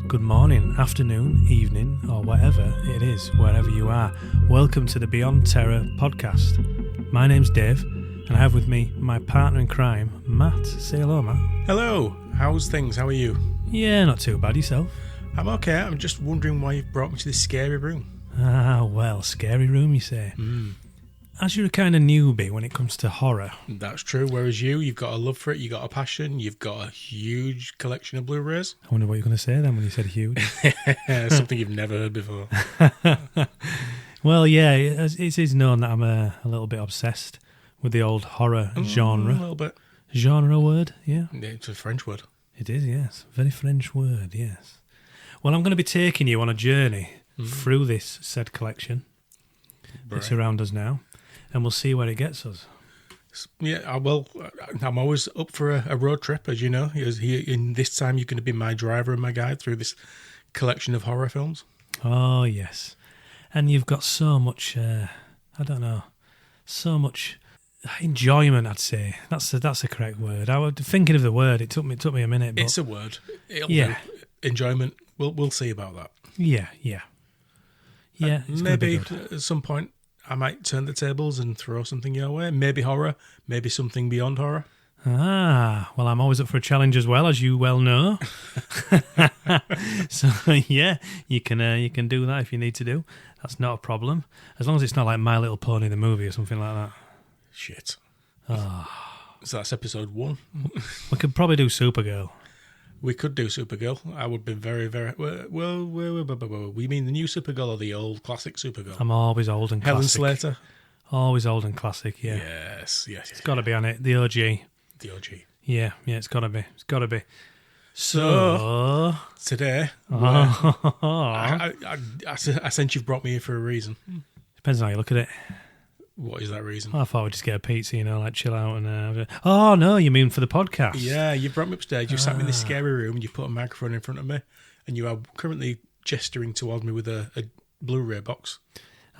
Good morning, afternoon, evening, or whatever it is, wherever you are. Welcome to the Beyond Terror podcast. My name's Dave, and I have with me my partner in crime, Matt. Say hello, Matt. Hello, how's things? How are you? Yeah, not too bad. Yourself? I'm okay. I'm just wondering why you've brought me to this scary room. Ah, well, scary room, you say. As you're a kind of newbie when it comes to horror. That's true. Whereas you've got a love for it, you've got a passion, you've got a huge collection of Blu-rays. I wonder what you're going to say then when you said huge. Something you've never heard before. Well, yeah, it is known that I'm a little bit obsessed with the old horror genre. A little bit. Genre word, yeah. It's a French word. It is, yes. Very French word, yes. Well, I'm going to be taking you on a journey through this said collection. Right. It's around us now, and we'll see where it gets us. Yeah, well, I'm always up for a road trip, as you know. In this time, you're going to be my driver and my guide through this collection of horror films. Oh, yes. And you've got so much, so much enjoyment, I'd say. That's the correct word. I was thinking of the word. It took me a minute. But It's a word. It'll yeah. do. Enjoyment. We'll see about that. Yeah. It's gonna be Maybe good. at some point I might turn the tables and throw something your way. Maybe horror, maybe something beyond horror. Ah, well, I'm always up for a challenge as well, as you well know. So yeah, you can do that if you need to do. That's not a problem, as long as it's not like My Little Pony the movie or something like that. Shit. Oh. So that's episode 1. We could probably do Supergirl. We could do Supergirl. I would be very, very... Well, we mean the new Supergirl or the old classic Supergirl? I'm always old and Helen classic. Slater? Always old and classic, yeah. Yes. It's got to be on it, the OG. The OG. Yeah, it's got to be. It's got to be. So... Today, Oh. I sense you've brought me here for a reason. Depends on how you look at it. What is that reason? I thought we'd just get a pizza, like chill out and... Oh, no, you mean for the podcast? Yeah, you brought me upstairs, you sat me in this scary room, and you put a microphone in front of me, and you are currently gesturing towards me with a Blu-ray box.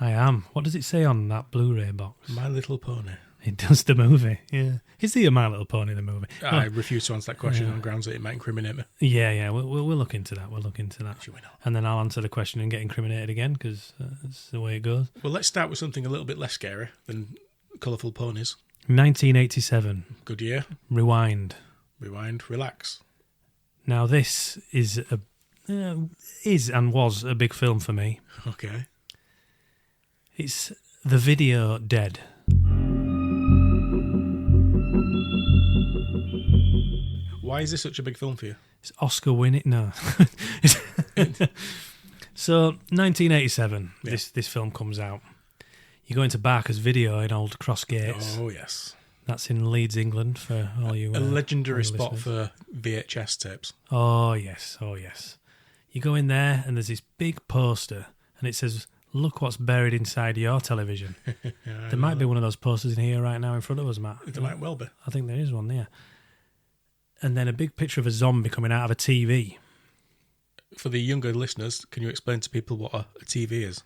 I am. What does it say on that Blu-ray box? My Little Pony. It does, the movie, yeah. Is the My Little Pony the movie? I refuse to answer that question on grounds that it might incriminate me. Yeah, we'll look into that. We'll look into that. Should we not? And then I'll answer the question and get incriminated again, because that's the way it goes. Well, let's start with something a little bit less scary than colourful ponies. 1987. Good year. Rewind. Rewind, relax. Now, this is and was a big film for me. Okay. It's The Video Dead. Why is this such a big film for you? It's Oscar winning. No. So, 1987, Yeah. this film comes out. You go into Barker's Video in Old Cross Gates. Oh, yes. That's in Leeds, England, for all you... A legendary all you spot listeners. for VHS tapes. Oh, yes. You go in there, and there's this big poster, and it says, "Look what's buried inside your television." There might be one of those posters in here right now in front of us, Matt. There might well be. I think there is one there. And then a big picture of a zombie coming out of a TV. For the younger listeners, can you explain to people what a TV is?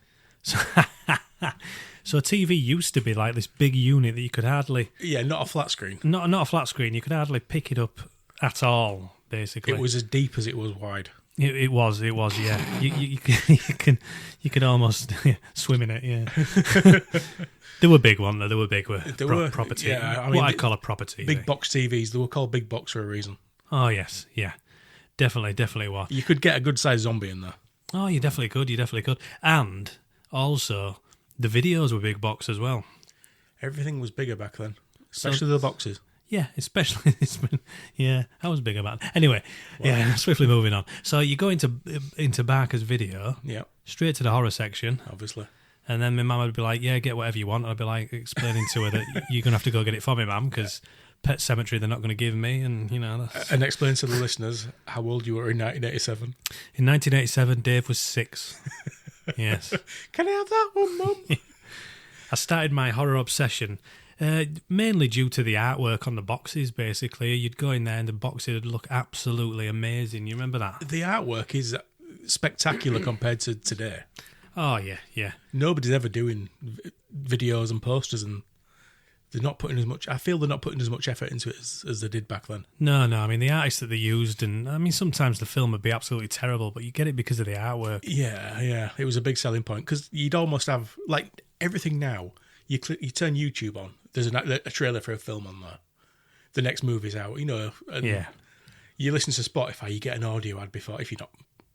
So a TV used to be like this big unit that you could hardly... Yeah, not a flat screen. Not a flat screen. You could hardly pick it up at all, basically. It was as deep as it was wide. It was, yeah. You could almost swim in it, yeah. They were big, weren't they? They were big, proper TV. Yeah, I mean, what I'd call a proper TV. Big box TVs, they were called big box for a reason. Oh, yes, yeah. Definitely was. You could get a good sized zombie in there. Oh, you definitely could. And also, the videos were big box as well. Everything was bigger back then, especially the boxes. Yeah, especially this one. Yeah, I was big about it. Anyway, yeah, swiftly moving on. So you go into Barker's Video, Yeah, straight to the horror section, obviously. and then my mum would be like, "Yeah, get whatever you want." And I'd be like, explaining to her that you're going to have to go get it for me, mum, because Pet Cemetery they're not going to give me, and that's... And explain to the listeners how old you were in 1987. In 1987, Dave was 6. Yes. Can I have that one, Mum? I started my horror obsession mainly due to the artwork on the boxes, basically. You'd go in there and the boxes would look absolutely amazing. You remember that? The artwork is spectacular compared to today. Oh, yeah. Nobody's ever doing videos and posters and they're not putting as much. I feel they're not putting as much effort into it as they did back then. No. I mean, the artists that they used, and I mean, sometimes the film would be absolutely terrible, but you get it because of the artwork. Yeah. It was a big selling point because you'd almost have like everything now. You turn YouTube on. There's a trailer for a film on there. The next movie's out. And Yeah. You listen to Spotify. You get an audio ad before if you're not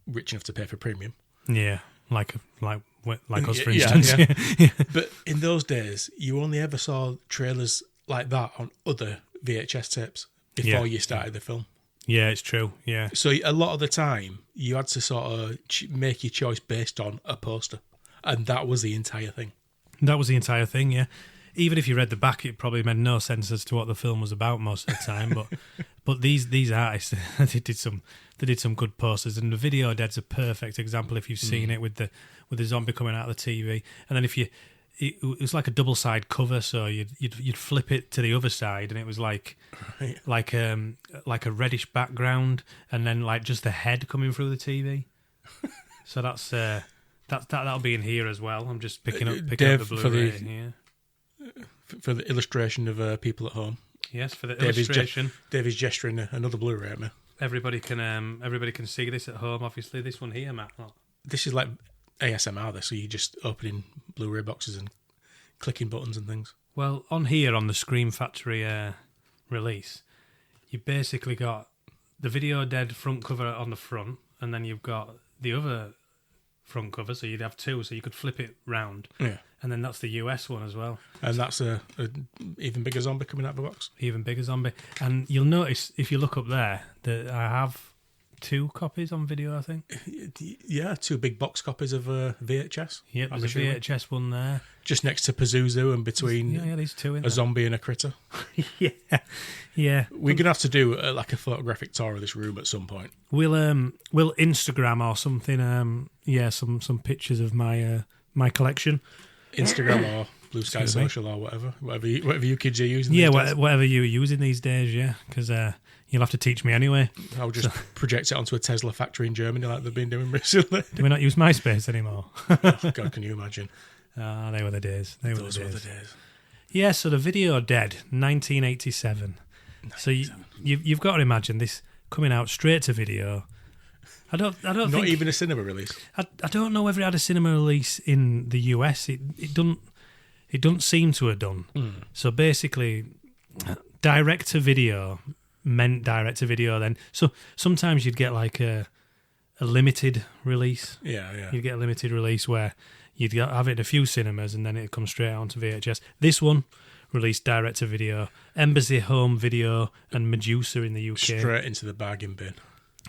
rich enough to pay for premium. Yeah. Like us, for Yeah, instance. yeah. But in those days, you only ever saw trailers like that on other VHS tapes before you started the film. Yeah, it's true. Yeah. So a lot of the time, you had to sort of make your choice based on a poster. And that was the entire thing. That was the entire thing, yeah. Even if you read the back, it probably made no sense as to what the film was about most of the time. But these artists, they did some good posters, and the Video Dead's a perfect example if you've seen it with the zombie coming out of the TV, and then it was like a double side cover, so you'd flip it to the other side, and it was like a reddish background, and then like just the head coming through the TV. So that'll be in here as well. I'm just picking up the Blu-ray here. For the illustration of people at home. Yes, for the illustration. Dave is gesturing another Blu-ray at me. Everybody can see this at home. Obviously, this one here, Matt. Look. This is like ASMR. So you're just opening Blu-ray boxes and clicking buttons and things. Well, on here on the Scream Factory release, you basically got the Video Dead front cover on the front, and then you've got the other front cover. So you'd have two, so you could flip it round. Yeah. And then that's the US one as well. And that's a even bigger zombie coming out of the box. Even bigger zombie. And you'll notice, if you look up there, that I have 2 copies on video, I think. Yeah, 2 big box copies of VHS. Yep, there's a VHS one there. Just next to Pazuzu and between there's 2 in a there. zombie and a critter. Yeah. We're going to have to do like a photographic tour of this room at some point. We'll Instagram or something, some pictures of my collection. Instagram or Blue Sky Social or whatever you kids are using. Yeah, whatever you're using these days. Yeah, because you'll have to teach me anyway. I'll just project it onto a Tesla factory in Germany like they've been doing recently. Do we not use MySpace anymore? Oh, God, can you imagine? They were the days. Those were the days. Yeah, so the Video Dead, 1987. So you've got to imagine this coming out straight to video. I don't Not think, even a cinema release. I don't know whether it had a cinema release in the US. It doesn't seem to have done. So basically, direct to video meant direct to video then. So sometimes you'd get like a limited release. Yeah. You'd get a limited release where you'd have it in a few cinemas and then it'd come straight onto VHS. This one released direct to video, Embassy Home Video and Medusa in the UK. Straight into the bargain bin.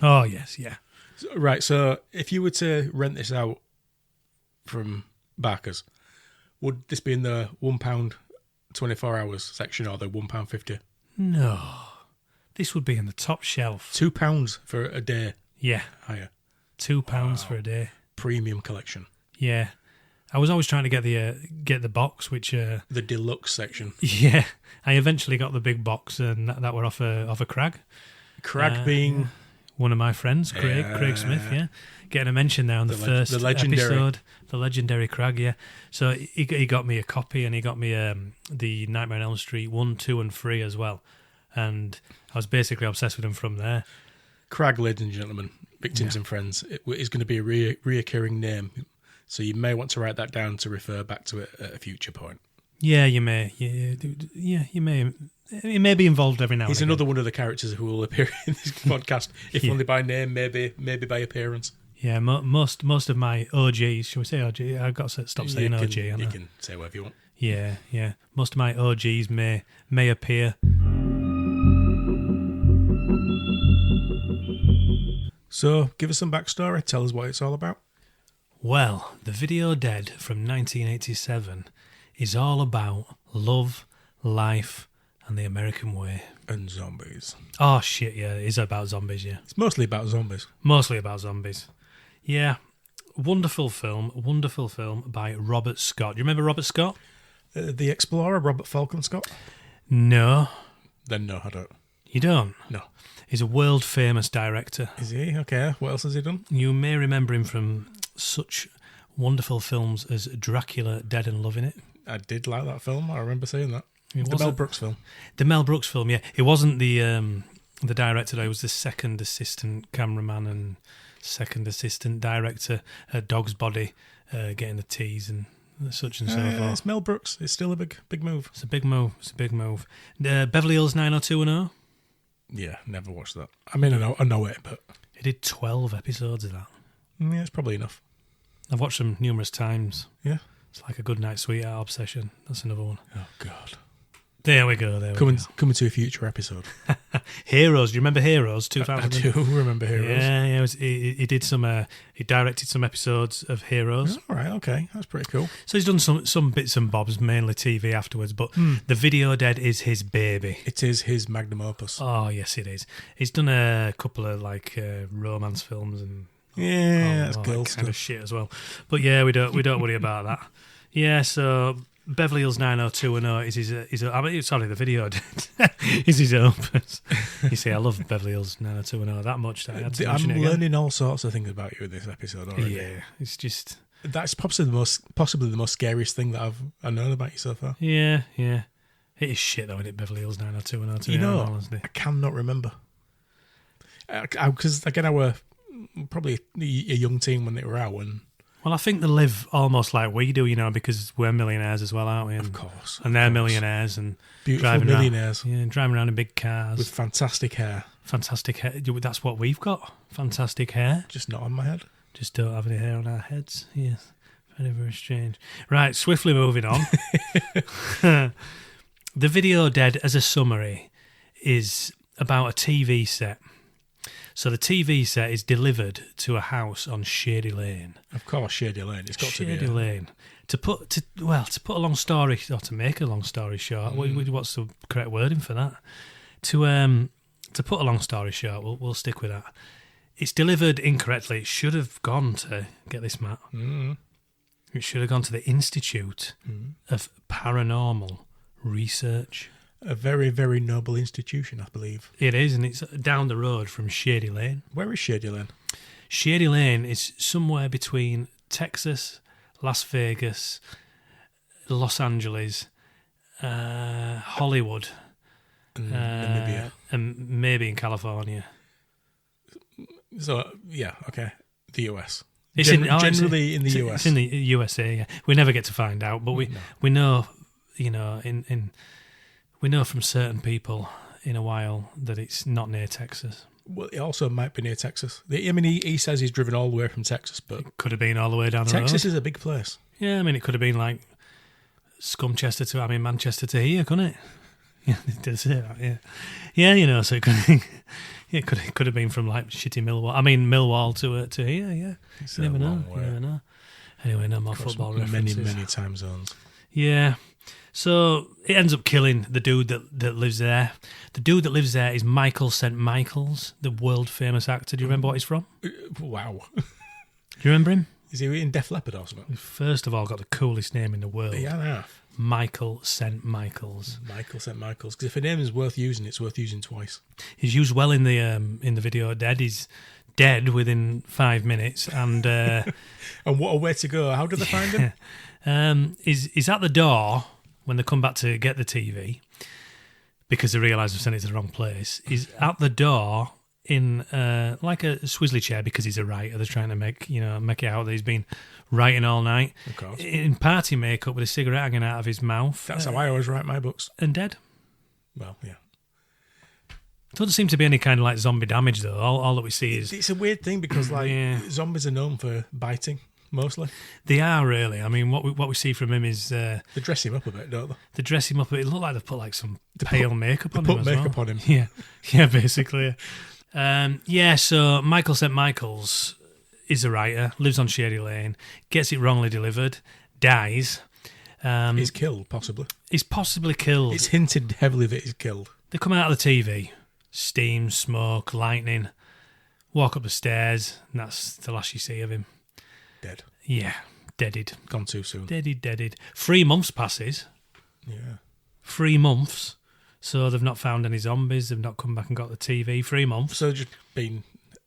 Oh yes, yeah. Right, so if you were to rent this out from Barker's, would this be in the £1 24 hours section or the £1.50? No, this would be in the top shelf. £2 for a day. Yeah, Higher. £2 for a day. Premium collection. Yeah, I was always trying to get the box, which the deluxe section. Yeah, I eventually got the big box, and that were off a Crag. Crag being one of my friends, Craig Smith. Yeah, getting a mention there on the first episode. The legendary Crag. Yeah, so he got me a copy, and he got me the Nightmare on Elm Street 1, 2, and 3 as well, and I was basically obsessed with them from there. Crag, ladies and gentlemen, Victims and Friends, it is going to be a reoccurring name, so you may want to write that down to refer back to it at a future point. Yeah, you may. Yeah, you may. He may be involved every now and again. He's another one of the characters who will appear in this podcast, if only by name, maybe by appearance. Yeah, most of my OGs, shall we say OG? I've got to stop saying OG. You can say whatever you want. Yeah. Most of my OGs may appear. So, give us some backstory. Tell us what it's all about. Well, The Video Dead from 1987 is all about love, life, and the American way. And zombies. Oh, shit, yeah. It is about zombies, yeah. It's mostly about zombies. Mostly about zombies. Yeah. Wonderful film by Robert Scott. Do you remember Robert Scott? The Explorer, Robert Falcon Scott? No. Then no, I don't. You don't? No. He's a world-famous director. Is he? Okay. What else has he done? You may remember him from such wonderful films as Dracula, Dead and Loving It. I did like that film. I remember saying that. The Mel Brooks film. The Mel Brooks film, yeah. It wasn't the director, though. It was the second assistant cameraman and second assistant director at Dog's Body, getting the teas and such and so forth. It's Mel Brooks. It's still a big move. It's a big move. Beverly Hills 90210. Yeah, never watched that. I mean, I know it, but It did 12 episodes of that. yeah, it's probably enough. I've watched them numerous times. Yeah. It's like a Good Night Sweetheart obsession. That's another one. Oh God. There we go. Coming to a future episode. Heroes. Do you remember Heroes? I 2000. do remember Heroes. Yeah. He did some. He directed some episodes of Heroes. All right. Okay, that's pretty cool. So he's done some bits and bobs, mainly TV afterwards. But The Video Dead is his baby. It is his magnum opus. Oh yes, it is. He's done a couple of romance films and That's all girl that kind of stuff. shit as well. But yeah, we don't worry about that. Yeah, so Beverly Hills 90210 is The Video Dead is his opus. You see, I love Beverly Hills 90210 that much that I had to mention I'm it again. learning all sorts of things about you in this episode already. Yeah, it's just That's possibly the most scariest thing that I've known about you so far. yeah. It is shit though, isn't it? Beverly Hills 90210. You know, honestly. I cannot remember. Because again, I were probably a young teen when they were out, and Well, I think they live almost like we do, because we're millionaires as well, aren't we? of course, And they're millionaires and beautiful driving millionaires around, driving around in big cars. with fantastic hair, Fantastic hair. That's what we've got. Fantastic hair. just not on my head. Just don't have any hair on our heads. Yes. Very, very strange. Right, swiftly moving on. The Video Dead, as a summary, is about a TV set. So the TV set is delivered to a house on Shady Lane. Of course, Shady Lane. It's got Shady to be. Lane. To put a long story, or to make a long story short, what's the correct wording for that? To put a long story short, we'll stick with that. It's delivered incorrectly. It should have gone to, get this, Matt, it should have gone to the Institute of Paranormal Research. A very, very noble institution, I believe. It is, and it's down the road from Shady Lane. Where is Shady Lane? Shady Lane is somewhere between Texas, Las Vegas, Los Angeles, Hollywood, And Namibia. and maybe in California. So, yeah, okay. The US. It's Generally in the US. It's in the USA. Yeah. We never get to find out, but we know, we know from certain people in a while that it's not near Texas. Well, it also might be near Texas. I mean, he says he's driven all the way from Texas, but Could have been all the way down the road. Texas is a big place. Yeah, I mean, it could have been like Manchester to here, couldn't it? Yeah, it does say that, yeah. Yeah, so it could have, it could have been from like shitty Millwall. I mean, Millwall to here, yeah. It's You a never know. long You way. never know. Anyway, no more Across football many, references. many time zones. Yeah. So it ends up killing the dude that lives there. The dude that lives there is Michael St. Michaels, the world famous actor. Do you remember what he's from? Wow. Do you remember him? Is he in Def Leppard or something? First of all, got the coolest name in the world. Yeah. Michael St. Michaels. Michael St. Michaels. Because if a name is worth using, it's worth using twice. He's used well in the Video Dead. He's dead within 5 minutes, and And what a way to go. How do they find him? he's at the door when they come back to get the TV because they realise they've sent it to the wrong place. He's at the door in like a swizzly chair because he's a writer. They're trying to make it out that he's been writing all night. Of course. In party makeup with a cigarette hanging out of his mouth. That's how I always write my books. And dead. Well, yeah. Doesn't seem to be any kind of like zombie damage though. All that we see is It's a weird thing because like Yeah. zombies are known for biting, mostly. they are really. I mean, what we see from him is They dress him up a bit, don't they? they dress him up. It looked like they put like some pale makeup on him. Put as makeup well. on him. Yeah, basically. So Michael St. Michaels is a writer, lives on Shady Lane, gets it wrongly delivered, dies. He's killed, possibly. He's possibly killed. It's hinted heavily that he's killed. They come out of the TV, steam, smoke, lightning, walk up the stairs, and that's the last you see of him. Dead. Yeah, deaded. Gone too soon. Deaded. 3 months passes. Yeah. 3 months. So they've not found any zombies. They've not come back and got the TV. 3 months. So just been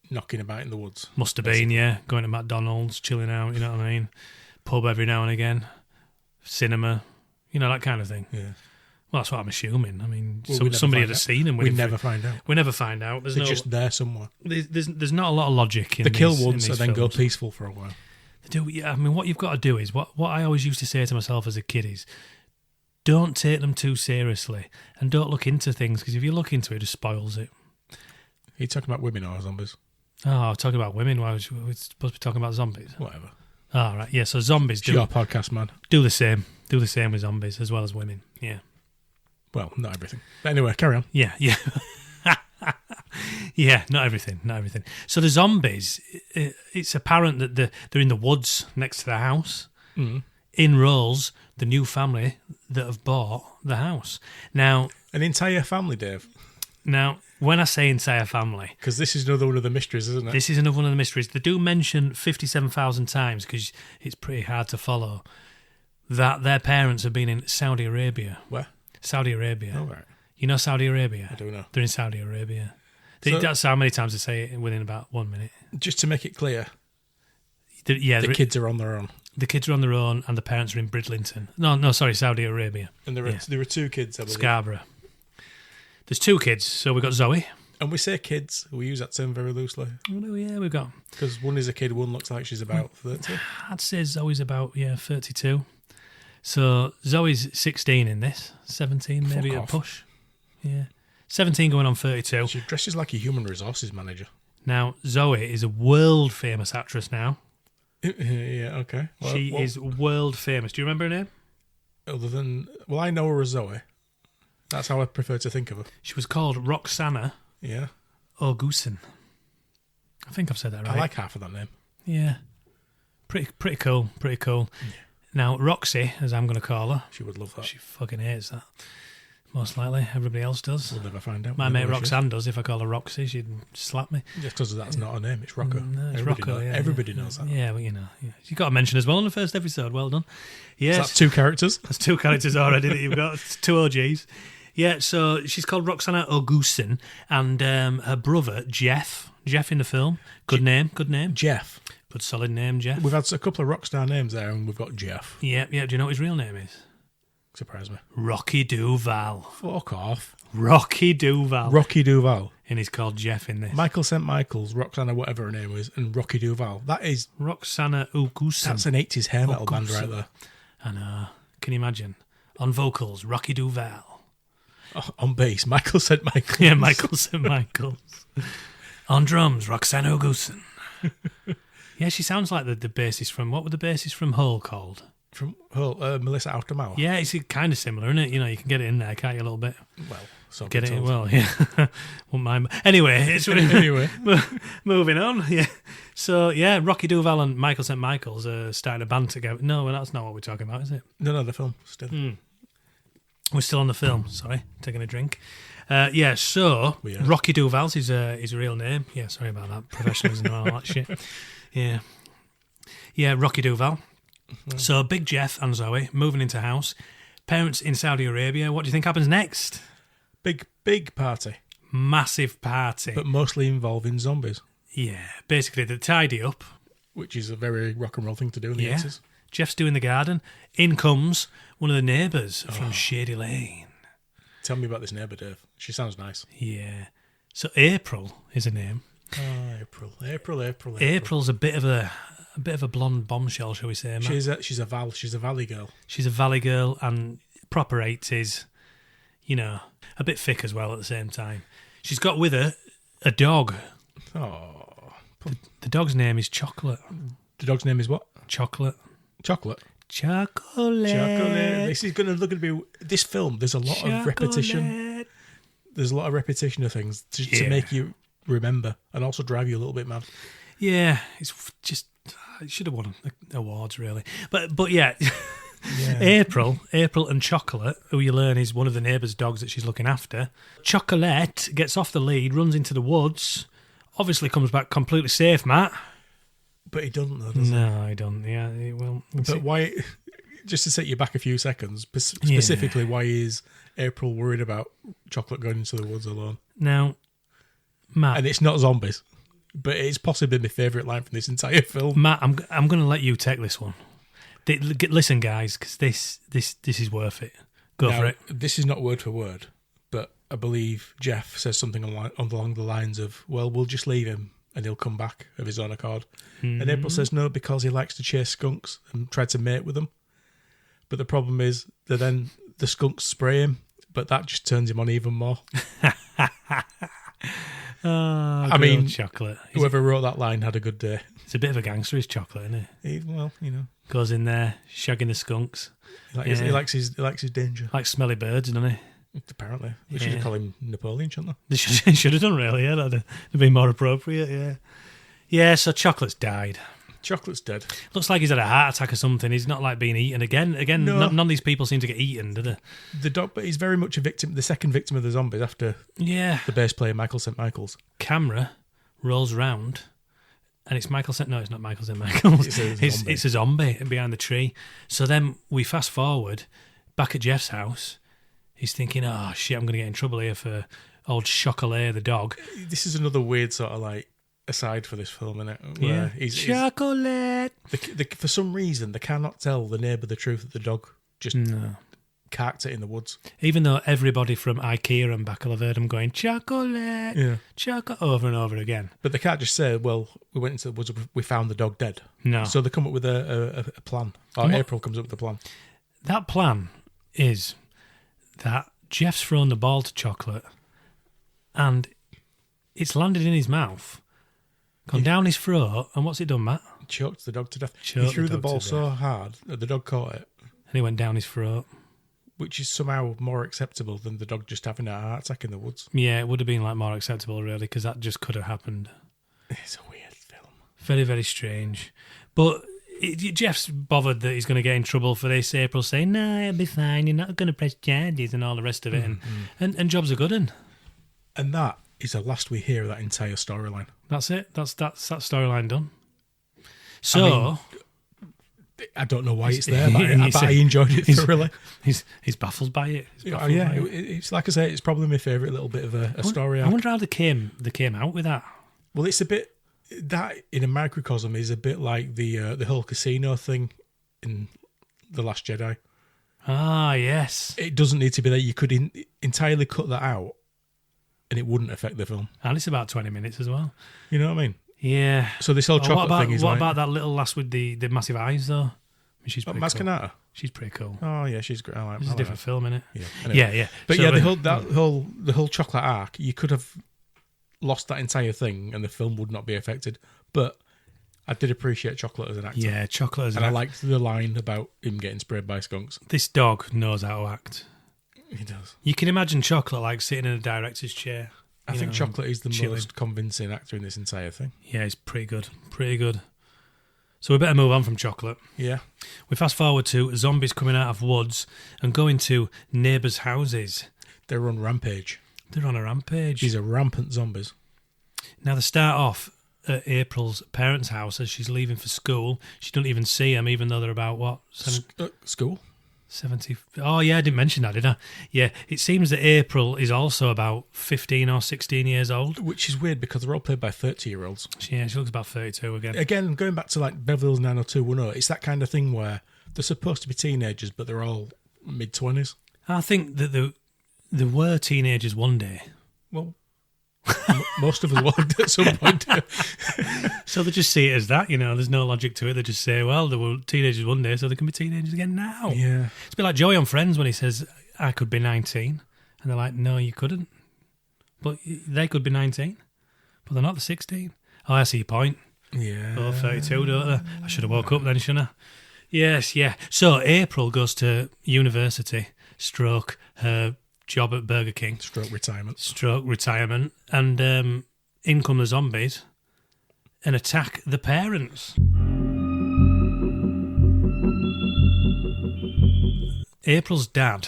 knocking about in the woods. Must have been, yeah. Going to McDonald's, chilling out, you know what I mean? Pub every now and again. Cinema, that kind of thing. Yeah. Well, that's what I'm assuming. I mean, Well, we never somebody find had out. seen him. We never find out. We never find out. They're just there somewhere. There's not a lot of logic in They kill these, once in and these then go films. peaceful for a while. I mean, what you've got to do is what I always used to say to myself as a kid is, don't take them too seriously and don't look into things, because if you look into it, it just spoils it. Are you talking about women or zombies? Oh, talking about women. Why was we supposed to be talking about zombies? Whatever. Oh, right. Yeah, so zombies It's your podcast, man. do the same. Do the same with zombies as well as women. Yeah. Well, not everything. But anyway, carry on. Yeah. Yeah, not everything. So the zombies, it's apparent that they're in the woods next to the house. Mm. In rolls the new family that have bought the house. Now, An entire family, Dave. when I say entire family, Because this is another one of the mysteries, isn't it? this is another one of the mysteries. They do mention 57,000 times, because it's pretty hard to follow, that their parents have been in Saudi Arabia. Where? Saudi Arabia. Oh, right. You know Saudi Arabia? I don't know. They're in Saudi Arabia. So- That's how many times they say it within about 1 minute. Just to make it clear, The the kids are on their own. The kids are on their own, and the parents are in Bridlington. No, sorry, Saudi Arabia. And there are two kids, I believe. Scarborough. There's 2 kids, so we've got Zoe. And we say kids, we use that term very loosely. Oh, yeah, we've got... Because one is a kid, one looks like she's about 30. I'd say Zoe's about, 32. So Zoe's 16 in this. 17, maybe Fuck a off. push. Yeah. 17 going on 32. She dresses like a human resources manager. Now, Zoe is a world-famous actress now. Yeah, okay. Well, She is world-famous. Do you remember her name? Other than... Well, I know her as Zoe. That's how I prefer to think of her. She was called Roxana Yeah. Orgusen. I think I've said that right. I like half of that name. Yeah. Pretty cool. Now, Roxy, as I'm going to call her, She would love that. she fucking hates that. Most likely. Everybody else does. We'll never find out. My We'll mate never Roxanne does. If I call her Roxy, she'd slap me. Just because that's not her name. It's Rocco. No, it's Everybody Rocco, knows, yeah. everybody knows that. Yeah, well, Yeah. You got to mention as well in the first episode. Well done. Yes. So that's 2 characters. That's 2 characters already that you've got. It's 2 OGs. Yeah, so she's called Roxana Orgusen, and her brother, Jeff in the film. Good name. Jeff. Good solid name, Jeff. We've had a couple of rock star names there, and we've got Jeff. Yeah. Do you know what his real name is? Surprise me. Rocky Duval. Fuck off. Rocky Duval. Rocky Duval. And he's called Jeff in this. Michael St. Michael's, Roxana, whatever her name is, and Rocky Duval. That's Roxana Orgusen. an 80s hair metal band Orgusen. right there. I know. Can you imagine? On vocals, Rocky Duval. Oh, on bass, Michael St. Michael's. Yeah, Michael St. Michaels. On drums, Roxana Orgusen. Yeah, she sounds like the bassist from... What were the bassists from Hole called? From Melissa Aftermouth. Yeah, it's kind of similar, isn't it? You know, you can get it in there, can't you, a little bit? Well, so Get it in, told. well, yeah. Wouldn't mind. Anyway, it's Anyway. moving on. Yeah. So, yeah, Rocky Duval and Michael St. Michaels are starting a band together. No, well, that's not what we're talking about, is it? No, the film still. We're still on the film. Sorry, taking a drink. Yeah, so We are. Rocky Duval's his real name. Yeah, sorry about that. Professionalism and all that shit. Yeah, Rocky Duval. So Big Jeff and Zoe moving into house. Parents in Saudi Arabia. What do you think happens next? Big party, Massive party. but mostly involving zombies, Yeah, basically they tidy up. which is a very rock and roll thing to do in the Yeah. 80s. Jeff's doing the garden. In comes one of the neighbours from Shady Lane. Tell me about this neighbour, Dave. She sounds nice. Yeah. So April is her name. April. April's a bit of a blonde bombshell, shall we say? Matt? She's a valley girl. She's a valley girl and proper 80s, you know, a bit thick as well at the same time. She's got with her a dog. Oh, The dog's name is Chocolate. the dog's name is what? Chocolate. Chocolate. Chocolate. This is going to be this film. There's a lot of repetition. There's a lot of repetition of things to make you remember and also drive you a little bit mad. Yeah, it's just it should have won awards really, but yeah. April and Chocolate, who you learn is one of the neighbour's dogs that she's looking after. Chocolate gets off the lead, runs into the woods, obviously comes back completely safe, Matt. But he doesn't, though, does he? No, I don't. Yeah, well, But why? Just to set you back a few seconds, specifically, why is April worried about Chocolate going into the woods alone? Now, Matt, And it's not zombies, but it's possibly my favourite line from this entire film. Matt, I'm going to let you take this one. Listen, guys, because this is worth it. Go Now, for it. This is not word for word, but I believe Jeff says something along the lines of, well, we'll just leave him and he'll come back of his own accord. And April says no, because he likes to chase skunks and try to mate with them. But the problem is that then the skunks spray him, but that just turns him on even more. Oh, I mean, Chocolate. Whoever wrote that line had a good day. It's a bit of a gangster, is Chocolate, isn't it? Well, you know. Goes in there, shagging the skunks. He likes his danger. Like smelly birds, doesn't he? Apparently. They should call him Napoleon, shouldn't they? They should have done, really, yeah. That'd have been more appropriate, yeah. Yeah, so Chocolate's died. Chocolate's dead. Looks like he's had a heart attack or something. He's not like being eaten again. No. None of these people seem to get eaten, do they? The dog, but he's very much a victim, the second victim of the zombies after the bass player Michael St. Michaels. Camera rolls round, and it's Michael St. No, it's not Michael St. Michaels. It's a zombie behind the tree. So then we fast forward back at Jeff's house. He's thinking, oh shit, I'm going to get in trouble here for old Chocolat the dog. This is another weird sort of like aside for this film, isn't it? Yeah. Chocolate. For some reason, they cannot tell the neighbour the truth that the dog just carked it in the woods. Even though everybody from IKEA and back will have heard him going, chocolate, chocolate, over and over again. But they can't just say, well, we went into the woods, we found the dog dead. No. So they come up with a plan. Or April comes up with a plan. That plan is that Jeff's thrown the ball to Chocolate and it's landed in his mouth, gone down his throat, and what's it done, Matt? Choked the dog to death. He threw the ball so hard that the dog caught it. And he went down his throat. Which is somehow more acceptable than the dog just having a heart attack in the woods. Yeah, it would have been like more acceptable, really, because that just could have happened. It's a weird film. Very, very strange. But Jeff's bothered that he's going to get in trouble for this. April saying, no, it'll be fine, you're not going to press charges and all the rest of it. And job's a good one. And that is the last we hear of that entire storyline. That's it. That's that storyline done. So... I don't know why it's there, but I enjoyed it thoroughly. He's baffled by it. It's like I say, it's probably my favourite little bit of a story arc. I wonder how they came out with that. Well, it's a bit that in a microcosm is a bit like the whole casino thing in The Last Jedi. Ah, yes. It doesn't need to be there. You could entirely cut that out, and it wouldn't affect the film. And it's about 20 minutes as well. You know what I mean? Yeah. So this whole chocolate thing is what about that little lass with the massive eyes, though? I mean, she's pretty Mascanata? cool. She's pretty cool. Oh, yeah, she's great. It's a different film, isn't it? Yeah. Anyway. Yeah. But so, the whole chocolate arc, you could have lost that entire thing and the film would not be affected. But I did appreciate Chocolate as an actor. Yeah, Chocolate as an actor. And I liked the line about him getting sprayed by skunks. This dog knows how to act. He does. You can imagine Chocolate like sitting in a director's chair. I think Chocolate is the most convincing actor in this entire thing. Yeah, he's pretty good. Pretty good. So we better move on from Chocolate. Yeah. We fast forward to zombies coming out of woods and going to neighbours' houses. They're on rampage. They're on a rampage. These are rampant zombies. Now they start off at April's parents' house as she's leaving for school. She doesn't even see them, even though they're about, what? School? 70. Oh, yeah, I didn't mention that, did I? Yeah, it seems that April is also about 15 or 16 years old. Which is weird because they're all played by 30-year-olds. Yeah, she looks about 32 again. Again, going back to like Beverly Hills 90210, it's that kind of thing where they're supposed to be teenagers, but they're all mid-20s. I think that there were teenagers one day. Well, most of us walked at some point. So they just see it as that, there's no logic to it. They just say, well, there were teenagers one day, so they can be teenagers again now. Yeah. It's a bit like Joey on Friends when he says, I could be 19. And they're like, no, you couldn't. But they could be 19. But they're not the 16. Oh, I see your point. Yeah. Oh, 32, don't they? I should have woke up then, shouldn't I? Yes, yeah. So April goes to university, stroke her job at Burger King. Stroke retirement. And in come the zombies and attack the parents. April's dad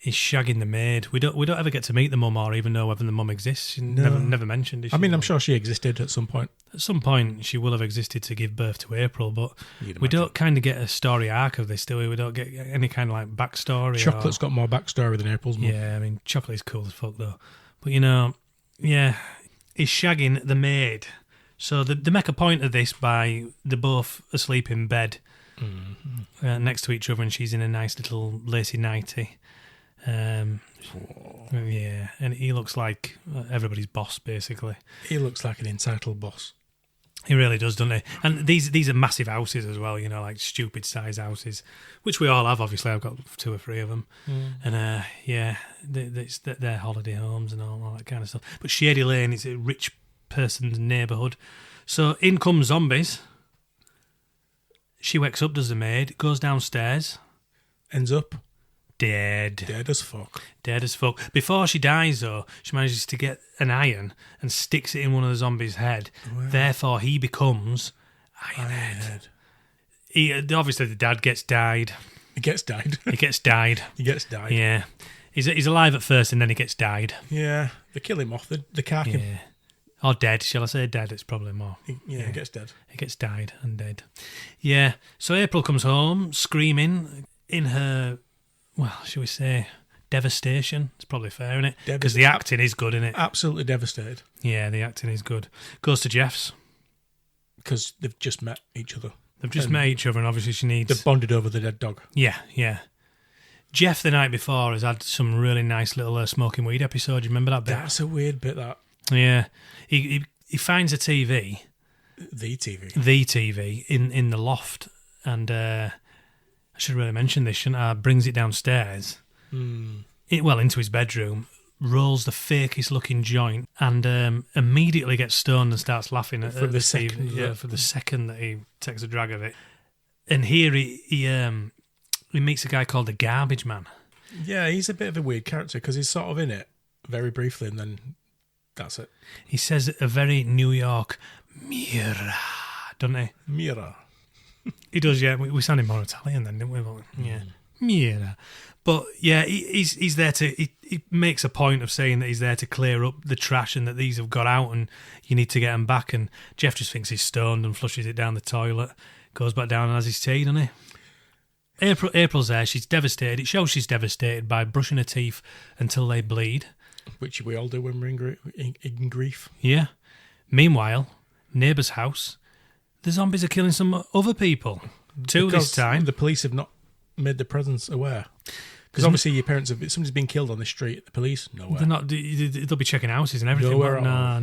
is shagging the maid. We don't ever get to meet the mum or even know whether the mum exists. She never mentioned it. I mean, I'm sure she existed at some point. At some point, she will have existed to give birth to April, but we don't kind of get a story arc of this, do we? We don't get any kind of like backstory. Chocolate's got more backstory than April's mum. Yeah, I mean, Chocolate is cool as fuck, though. But, he's shagging the maid. So they make a point of this by they're both asleep in bed next to each other, and she's in a nice little lacy nightie. Yeah, and he looks like everybody's boss, basically. He looks like an entitled boss. He really does, doesn't he? And these are massive houses as well, like stupid size houses, which we all have, obviously. I've got 2 or 3 of them. And, they're holiday homes and all that kind of stuff. But Shady Lane is a rich person's neighbourhood. So in come zombies. She wakes up, does the maid, goes downstairs. Ends up dead. Dead as fuck. Dead as fuck. Before she dies, though, she manages to get an iron and sticks it in one of the zombies' head. Wow. Therefore, he becomes Ironhead. Obviously, the dad gets died. He gets died. He gets died. He gets died. Yeah. He's alive at first and then he gets died. Yeah. They kill him off. The car can... Yeah. Or dead. Shall I say dead? It's probably more. He gets dead. He gets died and dead. Yeah. So April comes home screaming in her... Well, shall we say devastation? It's probably fair, isn't it? Because the acting is good, isn't it? Absolutely devastated. Yeah, the acting is good. Goes to Jeff's. Because they've just met each other. They've just met each other and obviously she needs... They've bonded over the dead dog. Yeah. Jeff, the night before, has had some really nice little smoking weed episode. You remember that bit? That's a weird bit, that. Yeah. He finds a TV. The TV. The TV in the loft and... I should really mention this, shouldn't I? Brings it downstairs, into his bedroom, rolls the fakest looking joint, and immediately gets stoned and starts laughing at the second. Yeah, for the second that he takes a drag of it. And here he meets a guy called the Garbage Man. Yeah, he's a bit of a weird character because he's sort of in it very briefly, and then that's it. He says a very New York Mira, doesn't he? Mira. He does, yeah. We sounded more Italian then, didn't we? Yeah. Mira. But, yeah, he's there to... He makes a point of saying that he's there to clear up the trash and that these have got out and you need to get them back. And Jeff just thinks he's stoned and flushes it down the toilet, goes back down and has his tea, doesn't he? April's there. She's devastated. It shows she's devastated by brushing her teeth until they bleed. Which we all do when we're in grief. Yeah. Meanwhile, neighbour's house... The zombies are killing some other people. 2 this time. The police have not made their presence aware. Because obviously your parents somebody's been killed on the street. The police, nowhere. They're not. They'll be checking houses and everything.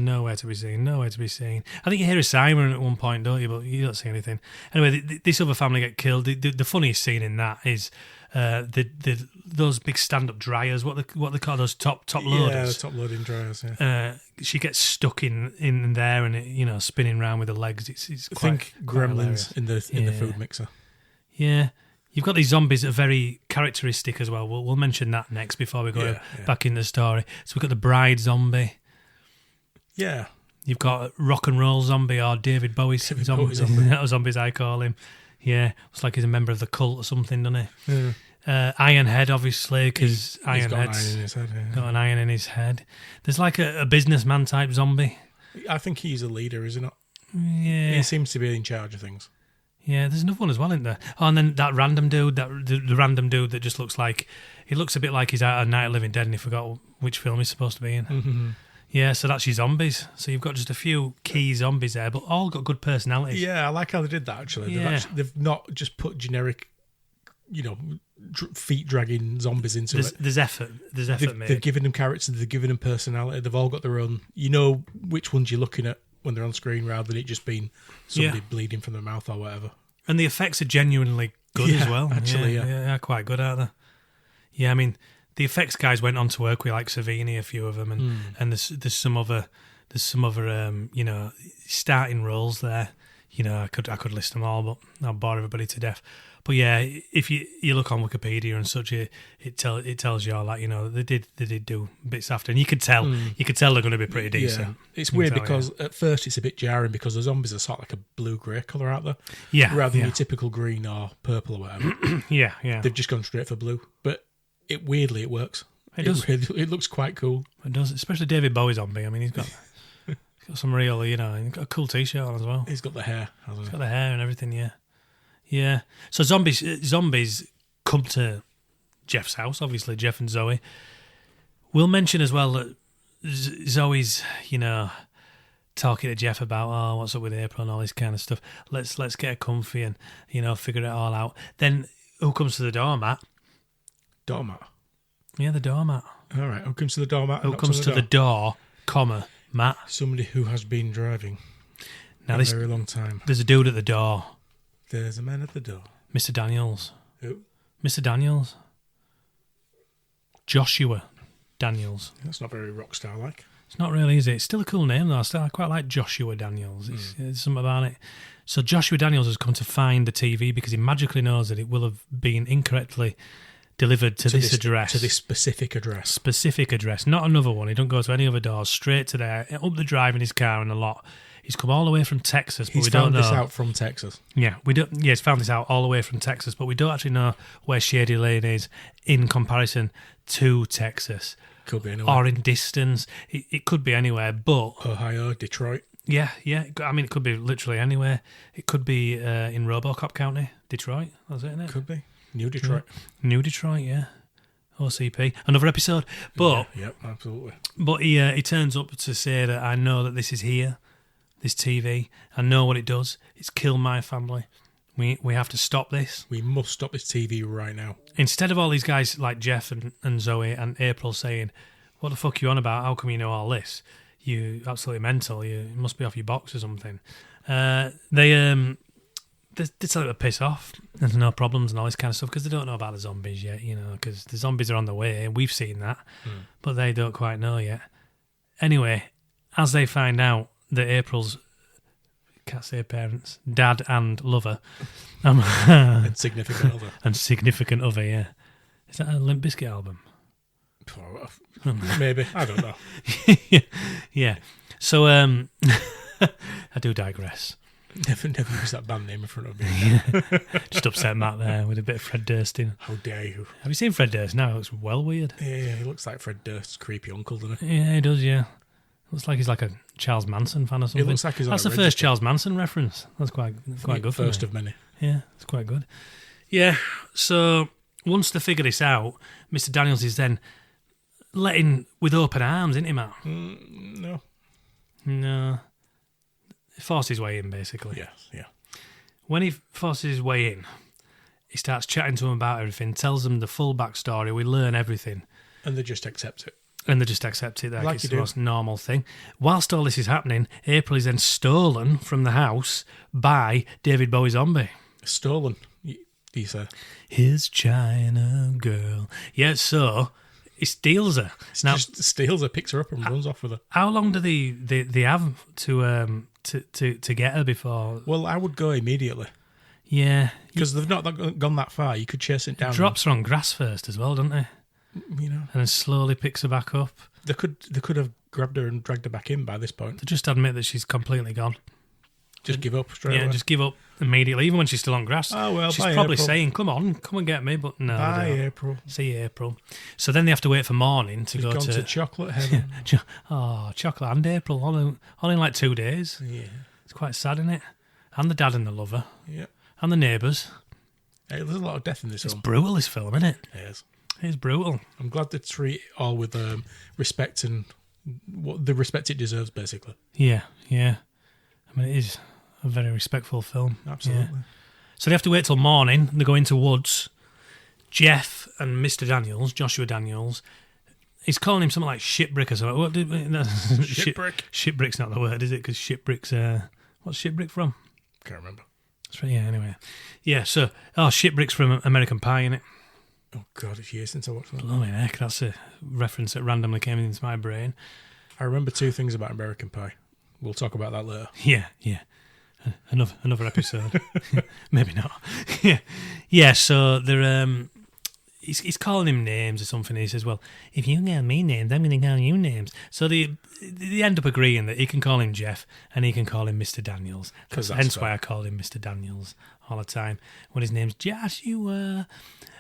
Nowhere to be seen. Nowhere to be seen. I think you hear a siren at one point, don't you? But you don't see anything. Anyway, this other family get killed. The funniest scene in that is those big stand-up dryers. What they call those top loaders. Yeah, the top loading dryers. Yeah. She gets stuck in there and it, spinning around with her legs. It's quite. I think gremlins in the food mixer. Yeah. You've got these zombies that are very characteristic as well. We'll mention that next before we go back in the story. So we've got the bride zombie. Yeah. You've got rock and roll zombie or David Bowie's zombie. Zombies, I call him. Yeah. It's like he's a member of the cult or something, doesn't he? Yeah. Ironhead, obviously, because Ironhead's got an iron in his head. There's like a businessman type zombie. I think he's a leader, is he not? Yeah. He seems to be in charge of things. Yeah, there's another one as well, isn't there? Oh, and then that random dude, the random dude that just looks like... He looks a bit like he's out of Night of the Living Dead and he forgot which film he's supposed to be in. Mm-hmm. Yeah, so that's your zombies. So you've got just a few key zombies there, but all got good personalities. Yeah, I like how they did that, actually. Yeah. They've not just put generic, feet-dragging zombies into it. There's effort. Mate. They've given them characters, they've given them personality, they've all got their own... You know which ones you're looking at when they're on screen rather than it just being somebody bleeding from their mouth or whatever. And the effects are genuinely good as well. Actually, yeah. They're quite good, aren't they? Yeah, I mean, the effects guys went on to work with like Savini, a few of them, and there's some other starting roles there. I could list them all, but I'll bore everybody to death. But yeah, if you look on Wikipedia and such, it tells you all that they did do bits after, and you could tell they're going to be pretty decent. Yeah. It's weird because at first it's a bit jarring because the zombies are sort of like a blue-grey colour out there, rather than your typical green or purple or whatever. yeah. They've just gone straight for blue, but weirdly it works. It does. It looks quite cool. It does, especially David Bowie zombie. I mean, he's got some real, he's got a cool t-shirt on as well. He's got the hair. He's got the hair and everything. Yeah. Yeah. So zombies come to Jeff's house, obviously, Jeff and Zoe. We'll mention as well that Zoe's, talking to Jeff about, what's up with April and all this kind of stuff. Let's get her comfy and, figure it all out. Then who comes to the door, Matt? Doormat? Yeah, the doormat. All right, who comes to the doormat? Who comes to the door, comma, Matt. Somebody who has been driving Now a very long time. There's a dude at the door. There's a man at the door. Mr. Daniels. Who? Mr. Daniels. Joshua Daniels. That's not very rock star like. It's not really, is it? It's still a cool name, though. I quite like Joshua Daniels. There's something about it. So Joshua Daniels has come to find the TV because he magically knows that it will have been incorrectly delivered to this address. To this specific address. Specific address. Not another one. He don't go to any other doors. Straight to there. Up the drive in his car and a lot. He's come all the way from Texas, but He's we don't know. found this out from Texas. Yeah, we don't. Yeah, he's found this out all the way from Texas, but we don't actually know where Shady Lane is in comparison to Texas. Could be anywhere. Or in distance. It could be anywhere, but... Ohio, Detroit. Yeah. I mean, it could be literally anywhere. It could be in Robocop County, Detroit. That's it, isn't it? Could be. New Detroit. New Detroit, yeah. OCP. Another episode. But Yep, absolutely. But he turns up to say that I know that this is here, this TV. I know what it does. It's killed my family. We have to stop this. We must stop this TV right now. Instead of all these guys like Jeff and Zoe and April saying, what the fuck are you on about? How come you know all this? You absolutely mental. You must be off your box or something. They tell them to piss off. There's no problems and all this kind of stuff because they don't know about the zombies yet, because the zombies are on the way. We've seen that, but they don't quite know yet. Anyway, as they find out that April's, can't say parents, dad and lover, And significant other. and significant other, yeah. Is that a Limp Bizkit album? Maybe. I don't know. Yeah. So, I do digress. Never use that band name in front of me. Just upset Matt there with a bit of Fred Durst in. How dare you? Have you seen Fred Durst now? It looks well weird. Yeah, he looks like Fred Durst's creepy uncle, doesn't he? Yeah, he does, yeah. Looks like he's like a Charles Manson fan or something. It looks like he's on That's a the first Charles Manson reference. That's quite good. First of many. Yeah, it's quite good. Yeah, so once they figure this out, Mr. Daniels is then letting with open arms, isn't he, Matt? No. No. He forces his way in, basically. Yes, yeah. When he forces his way in, he starts chatting to them about everything, tells them the full backstory, we learn everything. And they just accept it. And they just accept it. Like it's you the do. most normal thing. Whilst all this is happening, April is then stolen from the house by David Bowie Zombie. Stolen, he said. His China girl. Yeah, so he steals her. Now, Just steals her, picks her up and runs off with her. how long do they have to get her before? Well, I would go immediately. Yeah. Because they've not gone that far. You could chase it down. Drops her on grass first as well, don't they? And then slowly picks her back up. They could have grabbed her and dragged her back in by this point. They just admit that she's completely gone. Just give up straight away. Just give up immediately, even when she's still on grass. Oh, well, she's bye, probably April. saying, come and get me, but no. Bye, they don't. April. See you, April. So then they have to wait for morning to She's go gone to... to chocolate heaven. Chocolate and April, all in like 2 days. Yeah. It's quite sad, isn't it? And the dad and the lover. Yeah. And the neighbours. Hey, there's a lot of death in this It's film. brutal, this film, isn't it? Yes. It's brutal. I'm glad they treat it all with respect and what the respect it deserves, basically. Yeah. I mean, it is a very respectful film. Absolutely. Yeah. So they have to wait till morning. They go into woods. Jeff and Mr. Daniels, Joshua Daniels, he's calling him something like shipbrick or something. What did Shipbrick? Shipbrick's not the word, is it? Because shipbrick's... what's shipbrick from? Can't remember. That's right, yeah, anyway. Yeah, so... shipbrick's from American Pie, innit? Oh, God, it's years since I watched that. Blimey heck, that's a reference that randomly came into my brain. I remember 2 things about American Pie. We'll talk about that later. Yeah. Another episode. Maybe not. Yeah, so they're... He's calling him names or something. He says, well, if you call me names, I'm going to call you names. So they end up agreeing that he can call him Jeff and he can call him Mr. Daniels. Because that's hence fair. why I call him Mr. Daniels all the time. When his name's Joshua.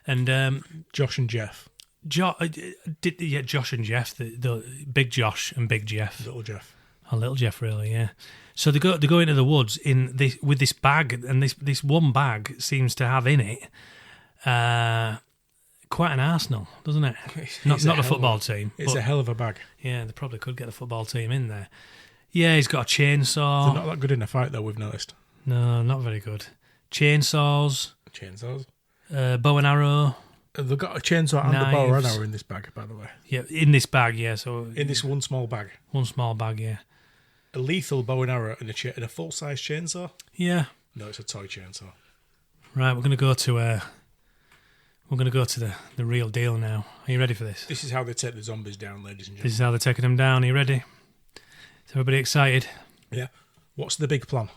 And Josh and Jeff. Josh and Jeff, the Big Josh and Big Jeff. Little Jeff. Oh, little Jeff, really, yeah. So they go into the woods with this bag, and this one bag seems to have in it quite an arsenal, doesn't it? Not a football team. It's but, a hell of a bag. yeah, they probably could get a football team in there. Yeah, he's got a chainsaw. They're not that good in a fight, though, we've noticed. No, not very good. Chainsaws, Chainsaws. bow and arrow. They've got a chainsaw and a bow and Knives. arrow in this bag, by the way. Yeah, in this bag, yeah. So In this one small bag. one small bag, yeah. A lethal bow and arrow and a full-size chainsaw? Yeah. No, it's a toy chainsaw. Right, we're gonna go to the real deal now. Are you ready for this? This is how they take the zombies down, ladies and This gentlemen. is how they're taking them down. Are you ready? Is everybody excited? Yeah. What's the big plan?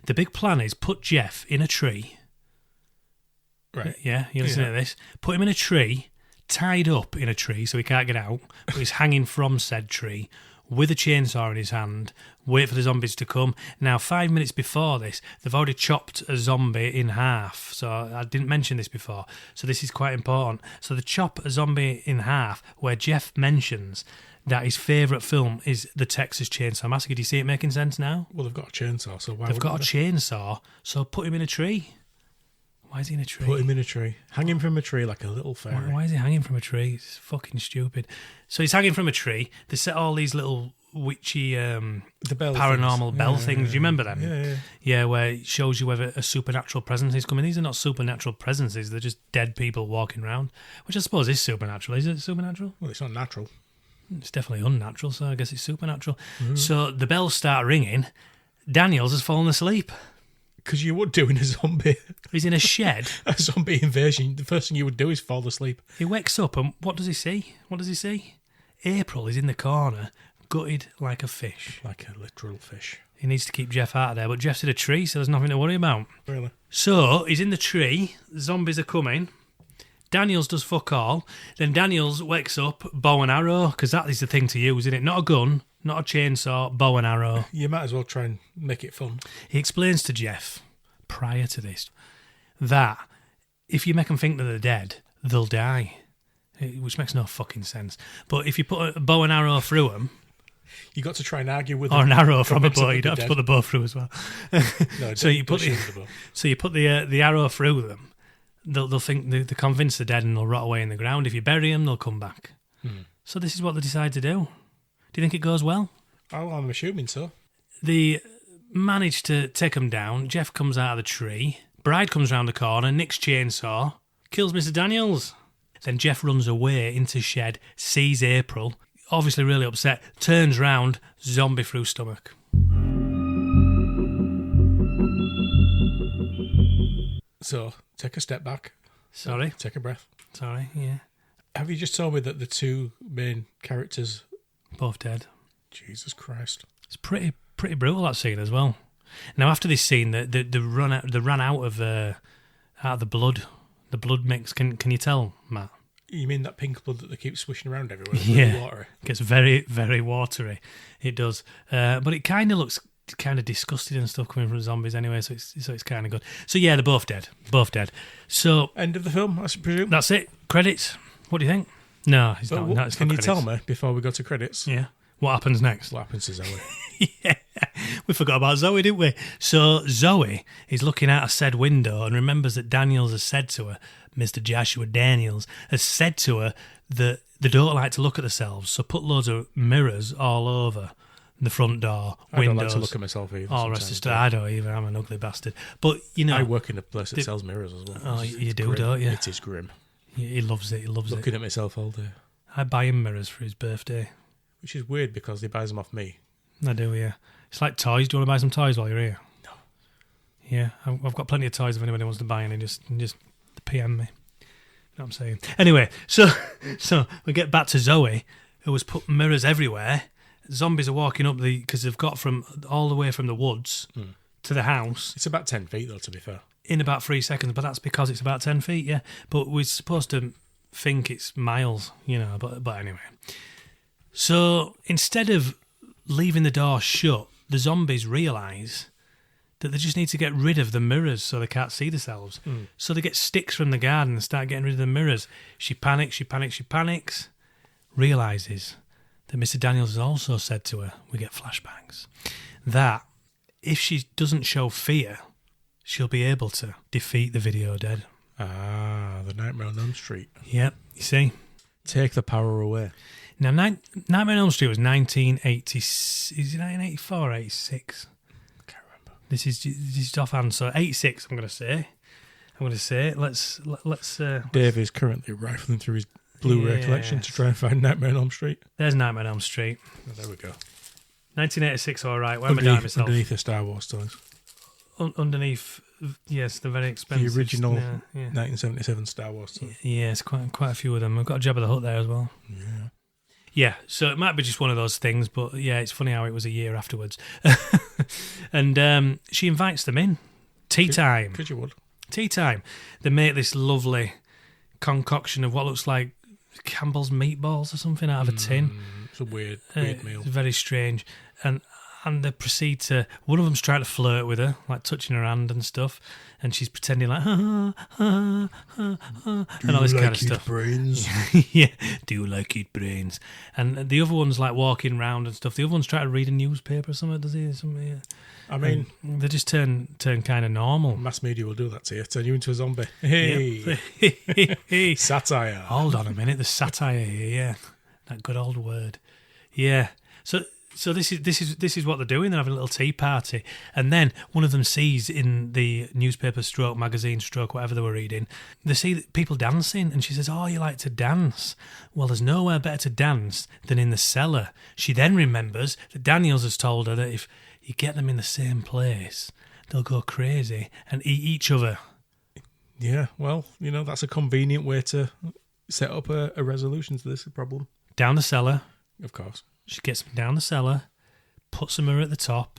The big plan is put Jeff in a tree. Right. Yeah, you listen to this. Put him in a tree, tied up in a tree so he can't get out, but he's hanging from said tree with a chainsaw in his hand. Wait for the zombies to come. Now, 5 minutes before this, they've already chopped a zombie in half. So I didn't mention this before. So this is quite important. So they chop a zombie in half, where Jeff mentions that his favourite film is The Texas Chainsaw Massacre. Do you see it making sense now? Well, they've got a chainsaw, so why They've would got a chainsaw, so put him in a tree. Why is he in a tree? Put him in a tree. Hang him from a tree like a little fairy. Why is he hanging from a tree? It's fucking stupid. So he's hanging from a tree. They set all these little witchy The bell paranormal things. bell Yeah, things. Do you remember them? Yeah. Yeah, where it shows you whether a supernatural presence is coming. These are not supernatural presences. They're just dead people walking around, which I suppose is supernatural. Is it supernatural? Well, it's not natural. It's definitely unnatural, so I guess it's supernatural. So the bells start ringing. Daniels has fallen asleep. Because you would do in a zombie. He's in a shed. A zombie invasion, the first thing you would do is fall asleep. He wakes up and what does he see? What does he see? April is in the corner, gutted like a fish. Like a literal fish. He needs to keep Jeff out of there, but Jeff's in a tree, so there's nothing to worry about. Really? So he's in the tree, zombies are coming. Daniels does fuck all. Then Daniels wakes up, bow and arrow, because that is the thing to use, isn't it? Not a gun, not a chainsaw, bow and arrow. You might as well try and make it fun. He explains to Jeff, prior to this, that if you make them think that they're dead, they'll die. Which makes no fucking sense. But if you put a bow and arrow through them, You got to try and argue with or them. an arrow from a Convince them bow, you that don't have they're to put the bow through as well. No, So you don't put shoot the- the bow. So you put the arrow through them, they'll think they're convinced they're dead and they'll rot away in the ground. If you bury them, they'll come back. So this is what they decide to do. Do you think it goes well? Oh, I'm assuming so. They manage to take them down. Jeff comes out of the tree. Bride comes round the corner, nicks chainsaw, kills Mr. Daniels. Then Jeff runs away into shed, sees April, obviously really upset, turns round, zombie through stomach. So, take a step back. Sorry, Take a breath. yeah. Have you just told me that the two main characters... Both dead. Jesus Christ. It's pretty brutal, that scene as well. Now after this scene, they ran out of the blood. The blood mix. Can you tell, Matt? You mean that pink blood that they keep swishing around everywhere? It's Yeah. really watery. It gets very, very watery. It does, but it kind of looks kind of disgusting and stuff coming from zombies anyway. So it's kind of good. So yeah, they're both dead. So End of the film, I presume. that's it. Credits. What do you think? No, it's But not. No, it's can not you tell credits. me before we go to credits Yeah. What happens next? what happens to Zoe? Yeah, we forgot about Zoe, didn't we? So Zoe is looking out a said window and remembers that Daniels has said to her, Mr. Joshua Daniels, has said to her that they don't like to look at themselves, so put loads of mirrors all over the front door, I don't windows, like to look at myself either. all the rest of sometimes, stuff. I don't either. I'm an ugly bastard. But, you know, I work in a place that sells mirrors as well. Oh, It's you do, grim. don't you? It is grim. he loves it. He loves it. Looking at myself all day. I buy him mirrors for his birthday. Which is weird because he buys them off me. I do, yeah. It's like toys. Do you want to buy some toys while you're here? No. Yeah, I've got plenty of toys if anybody wants to buy any. Just PM me. You know what I'm saying? Anyway, so we get back to Zoe, who has put mirrors everywhere. Zombies are walking up because they've got from all the way from the woods to the house It's about 10 feet though, to be fair. in about 3 seconds, but that's because it's about 10 feet, yeah. But we're supposed to think it's miles, you know, but anyway. So instead of leaving the door shut, the zombies realise that they just need to get rid of the mirrors so they can't see themselves. So they get sticks from the garden and start getting rid of the mirrors. She panics, realises that Mr. Daniels has also said to her, we get flashbacks, that if she doesn't show fear, she'll be able to defeat the video dead. Ah, the Nightmare on Elm Street. Yep, you see? Take the power away. Now, Nightmare on Elm Street was 1980, is it 1984 or 86? Can't remember. This is offhand, so 86 I'm going to say. I'm going to say it. Let's. Dave is currently rifling through his Blu-ray collection to try and find Nightmare on Elm Street. There's Nightmare on Elm Street. Oh, there we go. 1986, all right. Where am I dying myself? Underneath the Star Wars toys. Underneath, yes, the very expensive. The original 1977 Star Wars toys. Yeah, it's quite a few of them. I've got a Jabba the Hutt there as well. Yeah. Yeah, so it might be just one of those things, but yeah, it's funny how it was a year afterwards. And she invites them in. Tea time. Because you would. Tea time. They make this lovely concoction of what looks like Campbell's meatballs or something out of a tin. It's a weird meal. It's very strange. And they proceed to... One of them's trying to flirt with her, like touching her hand and stuff, and she's pretending like... and all this kind of stuff. Brains? Yeah. Do you like eat brains? And the other one's like walking round and stuff. The other one's trying to read a newspaper or something, does he? Something, yeah. I mean... And they just turn kind of normal. Mass media will do that to you. Turn you into a zombie. Hey! Yep. Satire. Hold on a minute. There's satire here, yeah. That good old word. Yeah. So this is what they're doing. They're having a little tea party, and then one of them sees in the newspaper stroke magazine stroke whatever they were reading, they see people dancing, and she says, "Oh, you like to dance? Well, there's nowhere better to dance than in the cellar." She then remembers that Daniels has told her that if you get them in the same place, they'll go crazy and eat each other. Yeah, well, that's a convenient way to set up a resolution to this problem. Down the cellar. Of course. She gets them down the cellar, puts them at the top,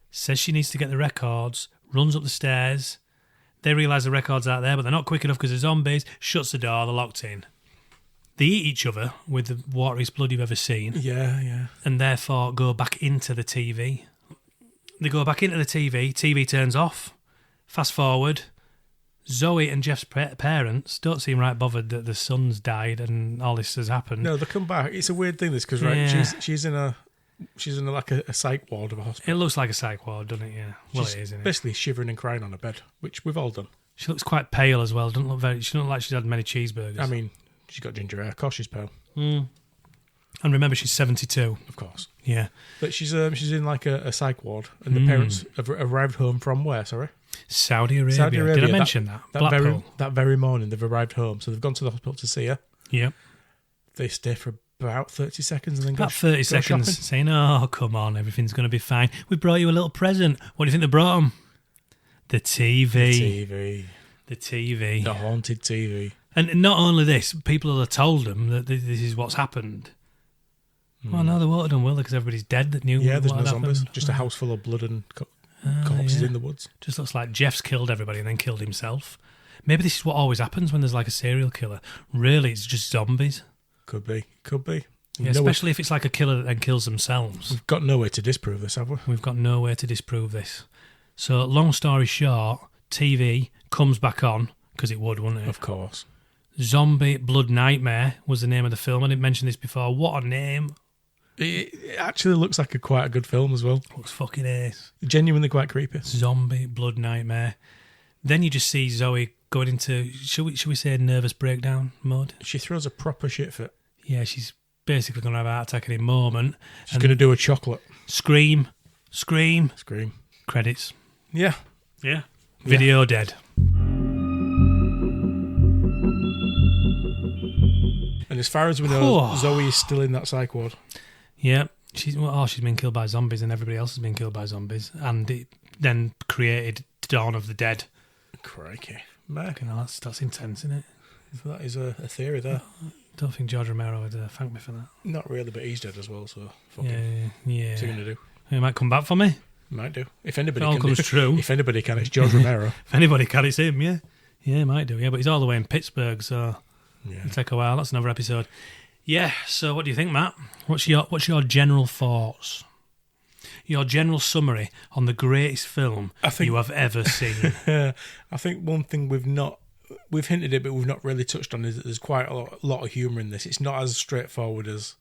says she needs to get the records, runs up the stairs. They realise the records out there, but they're not quick enough because they're zombies. Shuts the door, they're locked in. They eat each other with the wateriest blood you've ever seen. Yeah. And therefore go back into the TV. They go back into the TV turns off. Fast forward, Zoe and Jeff's parents don't seem right bothered that the son's died and all this has happened. No, they come back. It's a weird thing, this, because she's in a like a psych ward of a hospital. It looks like a psych ward, doesn't it? Yeah. Well, she's it is, isn't it? Basically shivering and crying on a bed, which we've all done. She looks quite pale as well. She doesn't look like she's had many cheeseburgers. I mean, she's got ginger hair. Of course she's pale. And remember, she's 72. Of course. Yeah. But she's in like a psych ward, and the parents have arrived home from where, sorry? Saudi Arabia. Did I mention that? That very morning, they've arrived home, so they've gone to the hospital to see her. Yep. They stay for about 30 seconds and then about 30 seconds shopping. Saying, "Oh, come on, everything's going to be fine. We brought you a little present." What do you think they brought them? The TV. The TV. The haunted TV. And not only this, people have told them that this is what's happened. Well, no, they won't have done, will they? Because everybody's dead that knew there's what no had zombies. happened. Just a house full of blood and corpses in the woods. Just looks like Jeff's killed everybody and then killed himself. Maybe this is what always happens when there's like a serial killer. Really, it's just zombies. Could be. Yeah, especially if it's like a killer that then kills themselves. We've got no way to disprove this, have we? We've got no way to disprove this. So, long story short, TV comes back on, because it would, wouldn't it? Of course. Zombie Blood Nightmare was the name of the film. I didn't mention this before. What a name. It actually looks like quite a good film as well. Looks fucking ace. Genuinely quite creepy. Zombie Blood Nightmare. Then you just see Zoe going into, should we say, nervous breakdown mode? She throws a proper shit fit. Yeah, she's basically going to have a heart attack any moment. She's going to do a chocolate. Scream. Credits. Yeah. Video dead. And as far as we know, Zoe is still in that psych ward. Yeah. She's been killed by zombies and everybody else has been killed by zombies. And it then created Dawn of the Dead. Crikey. Man. That's intense, isn't it? That is a theory there. Don't think George Romero would thank me for that. Not really, but he's dead as well, so fuck him. Yeah. What's he going to do? He might come back for me. Might do. If anybody all can. Comes true. If anybody can, it's George Romero. If anybody can, it's him, yeah. Yeah, he might do, yeah. But he's all the way in Pittsburgh, so it'll take a while. That's another episode. Yeah, so what do you think, Matt? What's your general thoughts? Your general summary on the greatest film you have ever seen? I think one thing we've hinted it, but we've not really touched on is that there's quite a lot of humour in this. It's not as straightforward as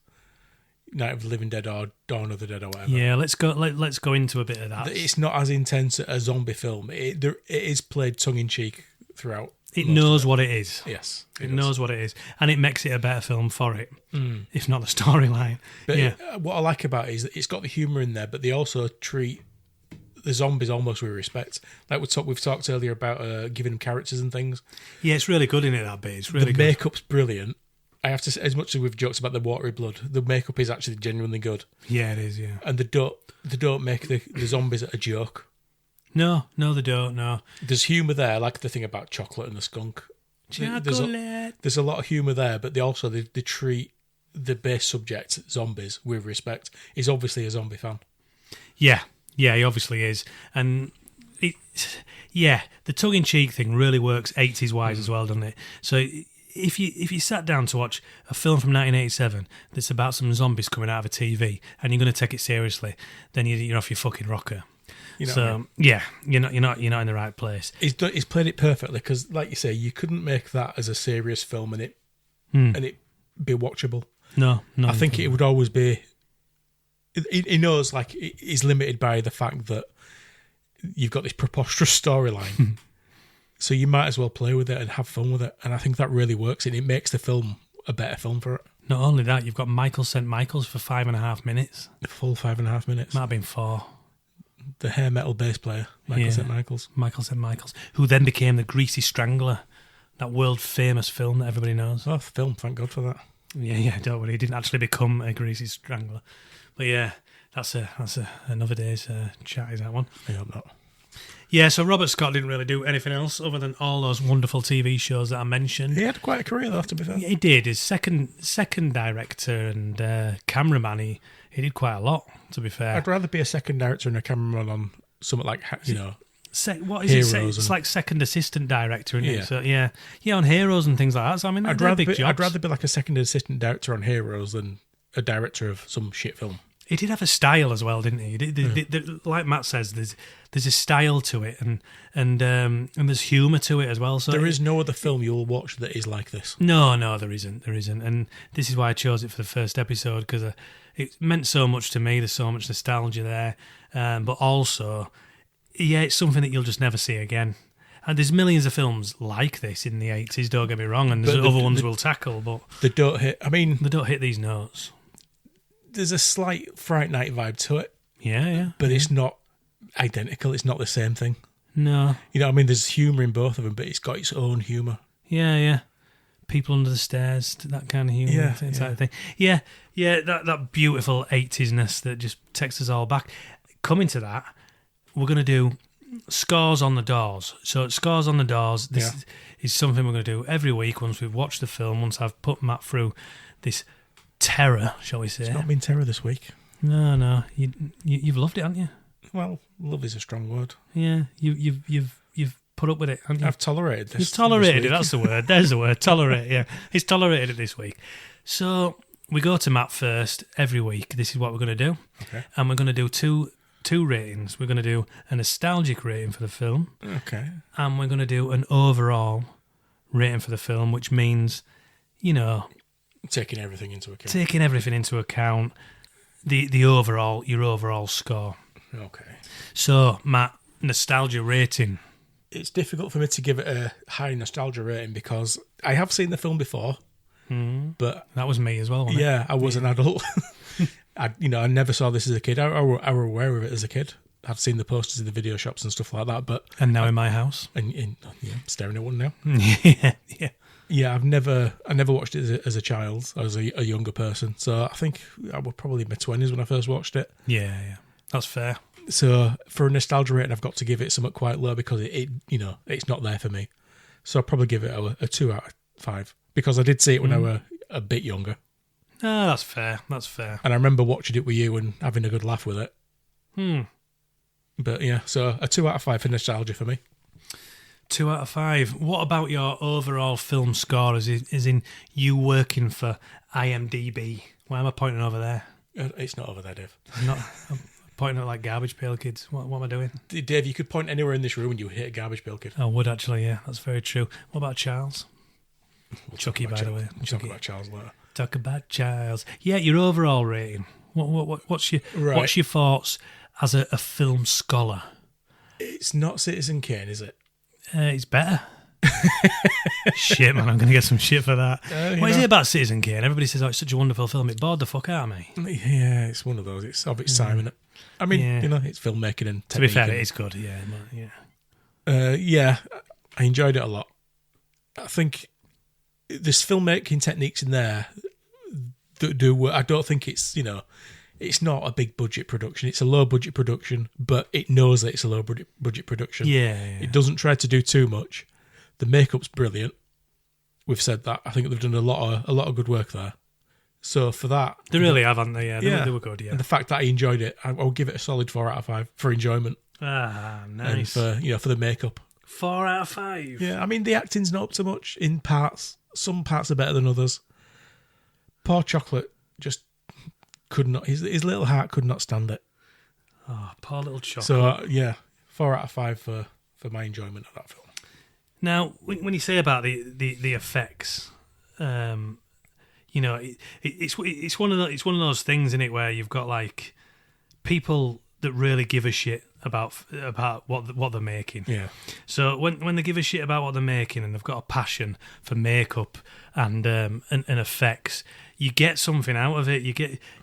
Night of the Living Dead or Dawn of the Dead or whatever. Yeah, let's go into a bit of that. It's not as intense a zombie film. It is played tongue-in-cheek throughout. It knows what it is. Yes. It knows what it is. And it makes it a better film for it, if not the storyline. But what I like about it is that it's got the humour in there, but they also treat the zombies almost with respect. Like we've talked earlier about giving them characters and things. Yeah, it's really good in it, that bit. It's really The good. makeup's brilliant. I have to say, as much as we've joked about the watery blood, the makeup is actually genuinely good. Yeah, it is, yeah. And they don't make the zombies a joke. No, they don't, no. There's humour there, like the thing about chocolate and the skunk. There's a lot of humour there, but they treat the base subject, zombies, with respect. He's obviously a zombie fan. Yeah, he obviously is. And the tongue-in-cheek thing really works 80s-wise as well, doesn't it? So if you sat down to watch a film from 1987 that's about some zombies coming out of a TV and you're going to take it seriously, then you're off your fucking rocker. You know what I mean? you're not in the right place. He's played it perfectly because, like you say, you couldn't make that as a serious film and it be watchable. No. I think it would always be. He knows, like, he's limited by the fact that you've got this preposterous storyline, so you might as well play with it and have fun with it. And I think that really works, and it makes the film a better film for it. Not only that, you've got Michael St. Michaels for 5.5 minutes. The full 5.5 minutes. Might have been 4. The hair metal bass player, Michael St. Michaels. Michael St. Michaels, who then became the Greasy Strangler, that world-famous film that everybody knows. Oh, film, thank God for that. Yeah, don't worry, he didn't actually become a Greasy Strangler. But yeah, that's another day's chat, is that one? I hope not. Yeah, so Robert Scott didn't really do anything else other than all those wonderful TV shows that I mentioned. He had quite a career, though, to be fair. Yeah, he did. His second director and cameraman, he did quite a lot, to be fair. I'd rather be a second director and a cameraman on something like, what is Heroes it? It's like second assistant director, isn't Yeah. it? So yeah, on Heroes and things like that. So I mean, I'd rather be like a second assistant director on Heroes than a director of some shit film. He did have a style as well, didn't he? Like Matt says, there's a style to it, and there's humour to it as well. So there is no other film you'll watch that is like this. No, there isn't, and this is why I chose it for the first episode, because it meant so much to me. There's so much nostalgia there, but also, it's something that you'll just never see again. And there's millions of films like this in the 80s. Don't get me wrong, and there's other ones we'll tackle, but they don't hit. I mean, they don't hit these notes. There's a slight Fright Night vibe to it. Yeah. But it's not identical. It's not the same thing. No. You know what I mean? There's humour in both of them, but it's got its own humour. Yeah. People Under the Stairs, that kind of humour. Type of thing. Yeah, that beautiful 80s-ness that just takes us all back. Coming to that, we're going to do Scores on the Doors. So Scores on the Doors, this is something we're going to do every week once we've watched the film, once I've put Matt through this terror, shall we say. It's not been terror this week. No. You've loved it, haven't you? Well, love is a strong word. Yeah, you've put up with it, haven't you? I've tolerated this. You've tolerated it, that's the word. There's the word, tolerate, yeah. He's tolerated it this week. So we go to Matt first every week. This is what we're going to do. Okay. And we're going to do two ratings. We're going to do a nostalgic rating for the film. Okay. And we're going to do an overall rating for the film, which means, taking everything into account. Your overall score. Okay. So, Matt, nostalgia rating. It's difficult for me to give it a high nostalgia rating because I have seen the film before, but that was me as well, wasn't it? Yeah, I was an adult. I never saw this as a kid. I were aware of it as a kid. I've seen the posters in the video shops and stuff like that. And now in my house. And staring at one now. Yeah. Yeah, I never watched it as a child, as a younger person. So I think I was probably in my 20s when I first watched it. Yeah, that's fair. So for a nostalgia rating, I've got to give it somewhat quite low because it's not there for me. So I'll probably give it a 2 out of 5 because I did see it when I were a bit younger. Oh, that's fair. And I remember watching it with you and having a good laugh with it. But yeah, so a 2 out of 5 for nostalgia for me. 2 out of 5. What about your overall film score as in you working for IMDb? Why am I pointing over there? It's not over there, Dave. I'm pointing at like garbage pail kids. What am I doing? Dave, you could point anywhere in this room and you would hit a garbage pail kid. I would actually, yeah. That's very true. What about Charles? Chucky, by the way. We'll talk about Charles later. Talk about Charles. Yeah, your overall rating. What's your thoughts as a film scholar? It's not Citizen Kane, is it? It's better. Shit, man, I'm going to get some shit for that. What is know. it about Citizen Kane? Everybody says, it's such a wonderful film. It bored the fuck out of me. Yeah, it's one of those. It's of its time, innit? I mean, it's filmmaking and technique. To be fair, it is good, yeah. Yeah, I enjoyed it a lot. I think there's filmmaking techniques in there that do work. I don't think it's, it's not a big budget production. It's a low budget production, but it knows that it's a low budget production. Yeah. It doesn't try to do too much. The makeup's brilliant. We've said that. I think they've done a lot of good work there. So for that, they really have, haven't they? Yeah, they were good. Yeah, and the fact that I enjoyed it, I'll give it a solid 4 out of 5 for enjoyment. Ah, nice. And for the makeup, 4 out of 5. Yeah, I mean the acting's not up to much in parts. Some parts are better than others. Poor Chocolate just could not. His little heart could not stand it. Oh, poor little Chocolate. So 4 out of 5 for my enjoyment of that film. Now, when you say about the effects, it's one of those things, isn't it, where you've got like people that really give a shit about what they're making. Yeah. So when they give a shit about what they're making and they've got a passion for makeup and effects, you get something out of it.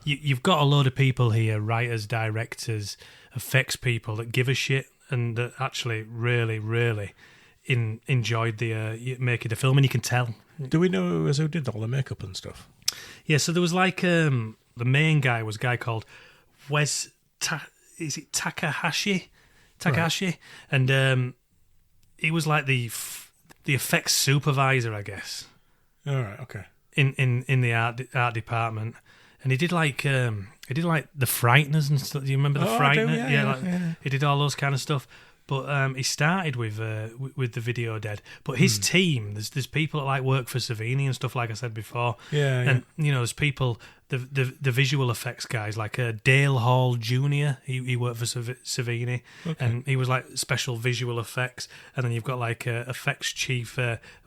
You've got a load of people here, writers, directors, effects people that give a shit and that actually really, really enjoyed the making the film, and you can tell. Do we know who did all the makeup and stuff? Yeah, so there was like the main guy was a guy called is it Takahashi? Right. And he was like the effects supervisor, I guess. All right, okay. In the art department, and he did like the Frighteners and stuff. Do you remember the Frightener? Yeah. He did all those kind of stuff. But he started with the Video Dead. But his team, there's people that like work for Savini and stuff, like I said before. Yeah. And there's people, the visual effects guys like Dale Hall Jr. He worked for Savini, and he was like special visual effects. And then you've got like effects chief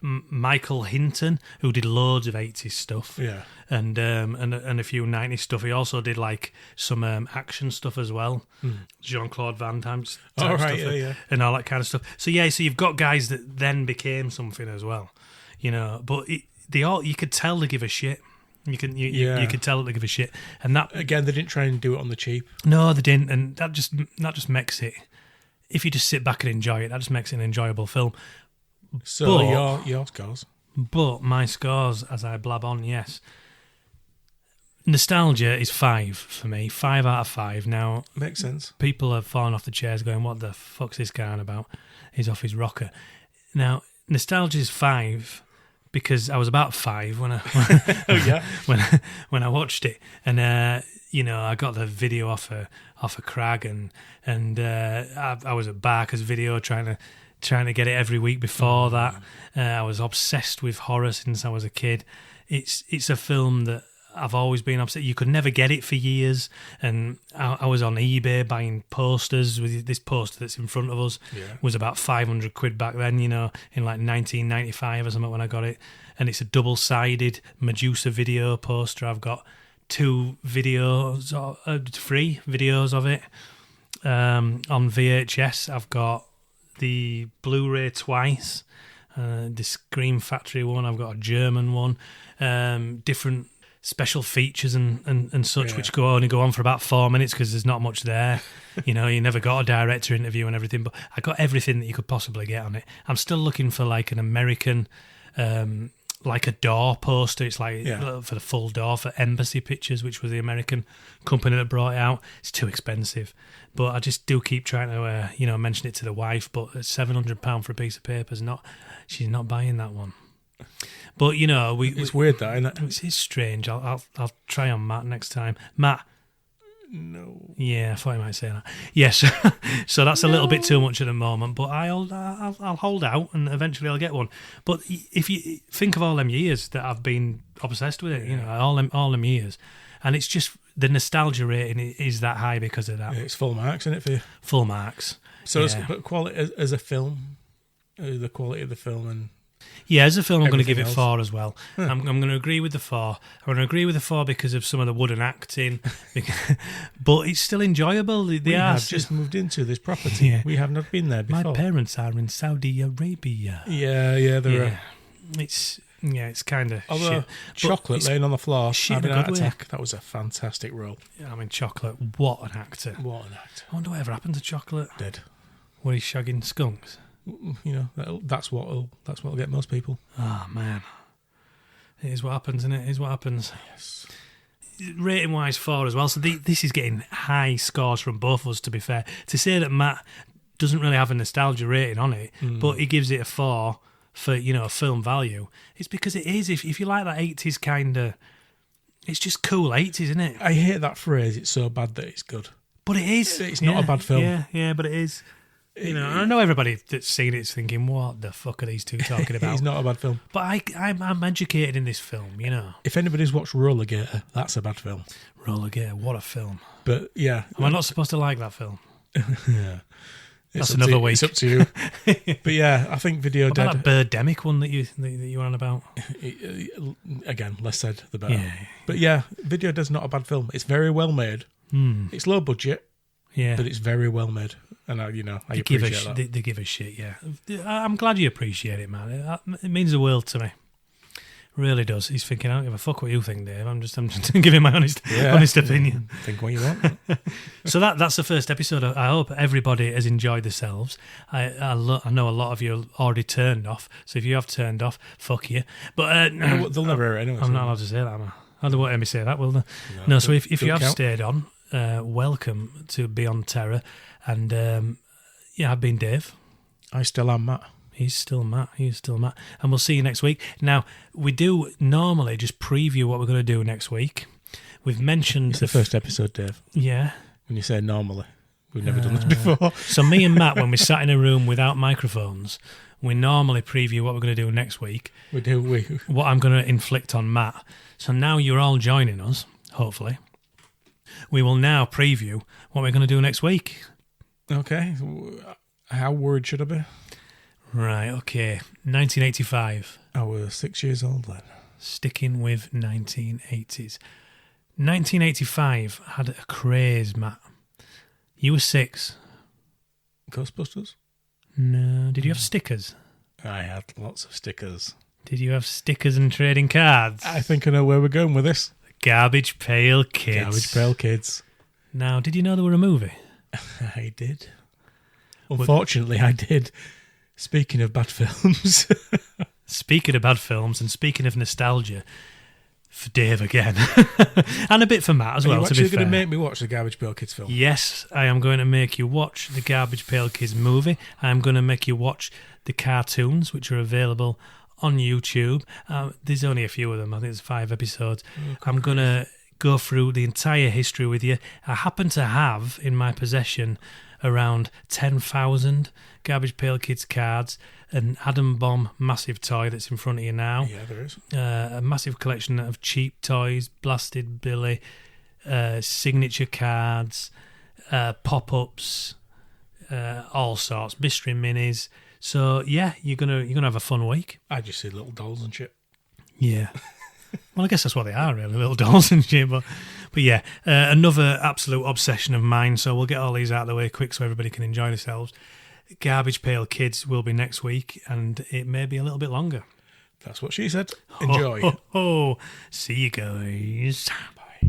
Michael Hinton, who did loads of 80s stuff. Yeah. And a few 90s stuff. He also did like some action stuff as well. Jean-Claude Van Damme type stuff and all that kind of stuff. So you've got guys that then became something as well, But you could tell they give a shit. You could tell that they give a shit, and that again they didn't try and do it on the cheap. No, they didn't, and that just makes it. If you just sit back and enjoy it, that just makes it an enjoyable film. So your scores. But my scores, as I blab on, yes. Nostalgia is 5 for me. 5 out of 5. Now, makes sense. People have fallen off the chairs going, what the fuck's this guy on about? He's off his rocker. Now, nostalgia is 5 because I was about 5 when I when I watched it, and I got the video off a Crag, and I was at Barker's Video trying to get it every week before that. I was obsessed with horror since I was a kid. It's a film that I've always been upset. You could never get it for years, and I was on eBay buying posters. With this poster that's in front of us was about 500 quid back then, in like 1995 or something when I got it. And it's a double-sided Medusa video poster. I've got 2 videos, 3 videos of it on VHS. I've got the Blu-ray twice, the Scream Factory one. I've got a German one, different special features and such, which only go on for about 4 minutes because there's not much there. You never got a director interview and everything, but I got everything that you could possibly get on it. I'm still looking for like an American, like a door poster. It's like for the full door for Embassy Pictures, which was the American company that brought it out. It's too expensive, but I just do keep trying to mention it to the wife. But £700 for a piece of paper she's not buying that one. But it's weird that, isn't it? It's strange. I'll try on Matt next time. Matt. No. Yeah, I thought you might say that. Yes. So that's a little bit too much at the moment, but I'll hold out and eventually I'll get one. But if you think of all them years that I've been obsessed with it, all them years, and it's just the nostalgia rating is that high because of that. Yeah, it's full marks, isn't it, for you? Full marks. So, but quality as a film, the quality of the film and Yeah, as a film, I'm going to Everything give it else. 4 as well. I'm going to agree with the 4. I'm going to agree with the 4 because of some of the wooden acting, but it's still enjoyable. They We are have just moved into this property. Yeah. We have not been there My before. parents are in Saudi Arabia. Yeah, they're It's kind of although shit. chocolate it's laying on the floor, shit in having a an good way. attack. That was a fantastic role. I mean, Chocolate. What an actor! What an act. I wonder whatever happened to Chocolate. Dead. Were he shagging skunks? You know, that's what'll get most people. Oh man, it is what happens, isn't it? It is what happens. Yes. Rating wise, 4 as well. So this is getting high scores from both of us. To be fair, to say that Matt doesn't really have a nostalgia rating on it, but he gives it a 4 for a film value. It's because it is. If you like that 80s kind of, it's just cool 80s, isn't it? I hate that phrase. It's so bad that it's good. But it is. It's not a bad film. Yeah, but it is. I know everybody that's seen it's thinking, what the fuck are these two talking about? It's not a bad film. But I'm educated in this film, If anybody's watched Rollergator, that's a bad film. Rollergator, what a film. But yeah, Am I not supposed to like that film? yeah. That's another week. It's up to you. But yeah, I think Video What about Dead. that Birdemic one that you were on about? Again, less said the better. Yeah. But yeah, Video Dead's not a bad film. It's very well made. It's low budget, Yeah. but it's very well made. And I They give, appreciate that. they give a shit, yeah. I'm glad you appreciate it, man. It means the world to me. Really does. He's thinking, I don't give a fuck what you think, Dave. I'm just giving my honest opinion. Think what you want. So that's the first episode. I hope everybody has enjoyed themselves. I know a lot of you already turned off. So if you have turned off, fuck you. But They'll never hear it anyway. I'm not allowed to say that, am I? They won't let me say that, will they? No. So if you have count. stayed on, welcome to Beyond Terror. And I've been Dave. I still am Matt. He's still Matt. And we'll see you next week. Now, we do normally just preview what we're going to do next week. We've mentioned It's the first episode, Dave. Yeah. When you say normally, we've never done this before. So me and Matt, when we sat in a room without microphones, we normally preview what we're going to do next week. We do. What I'm going to inflict on Matt. So now you're all joining us, hopefully. We will now preview what we're going to do next week. Okay. How worried should I be? Right, okay. 1985. I was 6 years old then. Sticking with 1980s. 1985 had a craze, Matt. You were 6. Ghostbusters? No. Did you have stickers? I had lots of stickers. Did you have stickers and trading cards? I think I know where we're going with this. Garbage Pail Kids. Garbage Pail Kids. Now, did you know there were a movie? I did. Unfortunately, I did. Speaking of bad films. Speaking of bad films and speaking of nostalgia, for Dave again. And a bit for Matt as well, to be fair. Are you actually going to make me watch the Garbage Pail Kids film? Yes, I am going to make you watch the Garbage Pail Kids movie. I am going to make you watch the cartoons, which are available on YouTube. There's only a few of them. I think there's 5 episodes. I'm going to go through the entire history with you. I happen to have in my possession around 10,000 Garbage Pail Kids cards, an Adam Bomb massive toy that's in front of you now. Yeah, there is. A massive collection of cheap toys, Blasted Billy, signature cards, pop-ups, all sorts, mystery minis. So yeah, you're gonna have a fun week. I just see little dolls and shit. Yeah. Well, I guess that's what they are, really, little dolls and shit. But yeah, another absolute obsession of mine. So we'll get all these out of the way quick so everybody can enjoy themselves. Garbage Pail Kids will be next week, and it may be a little bit longer. That's what she said. Enjoy. See you guys. Bye.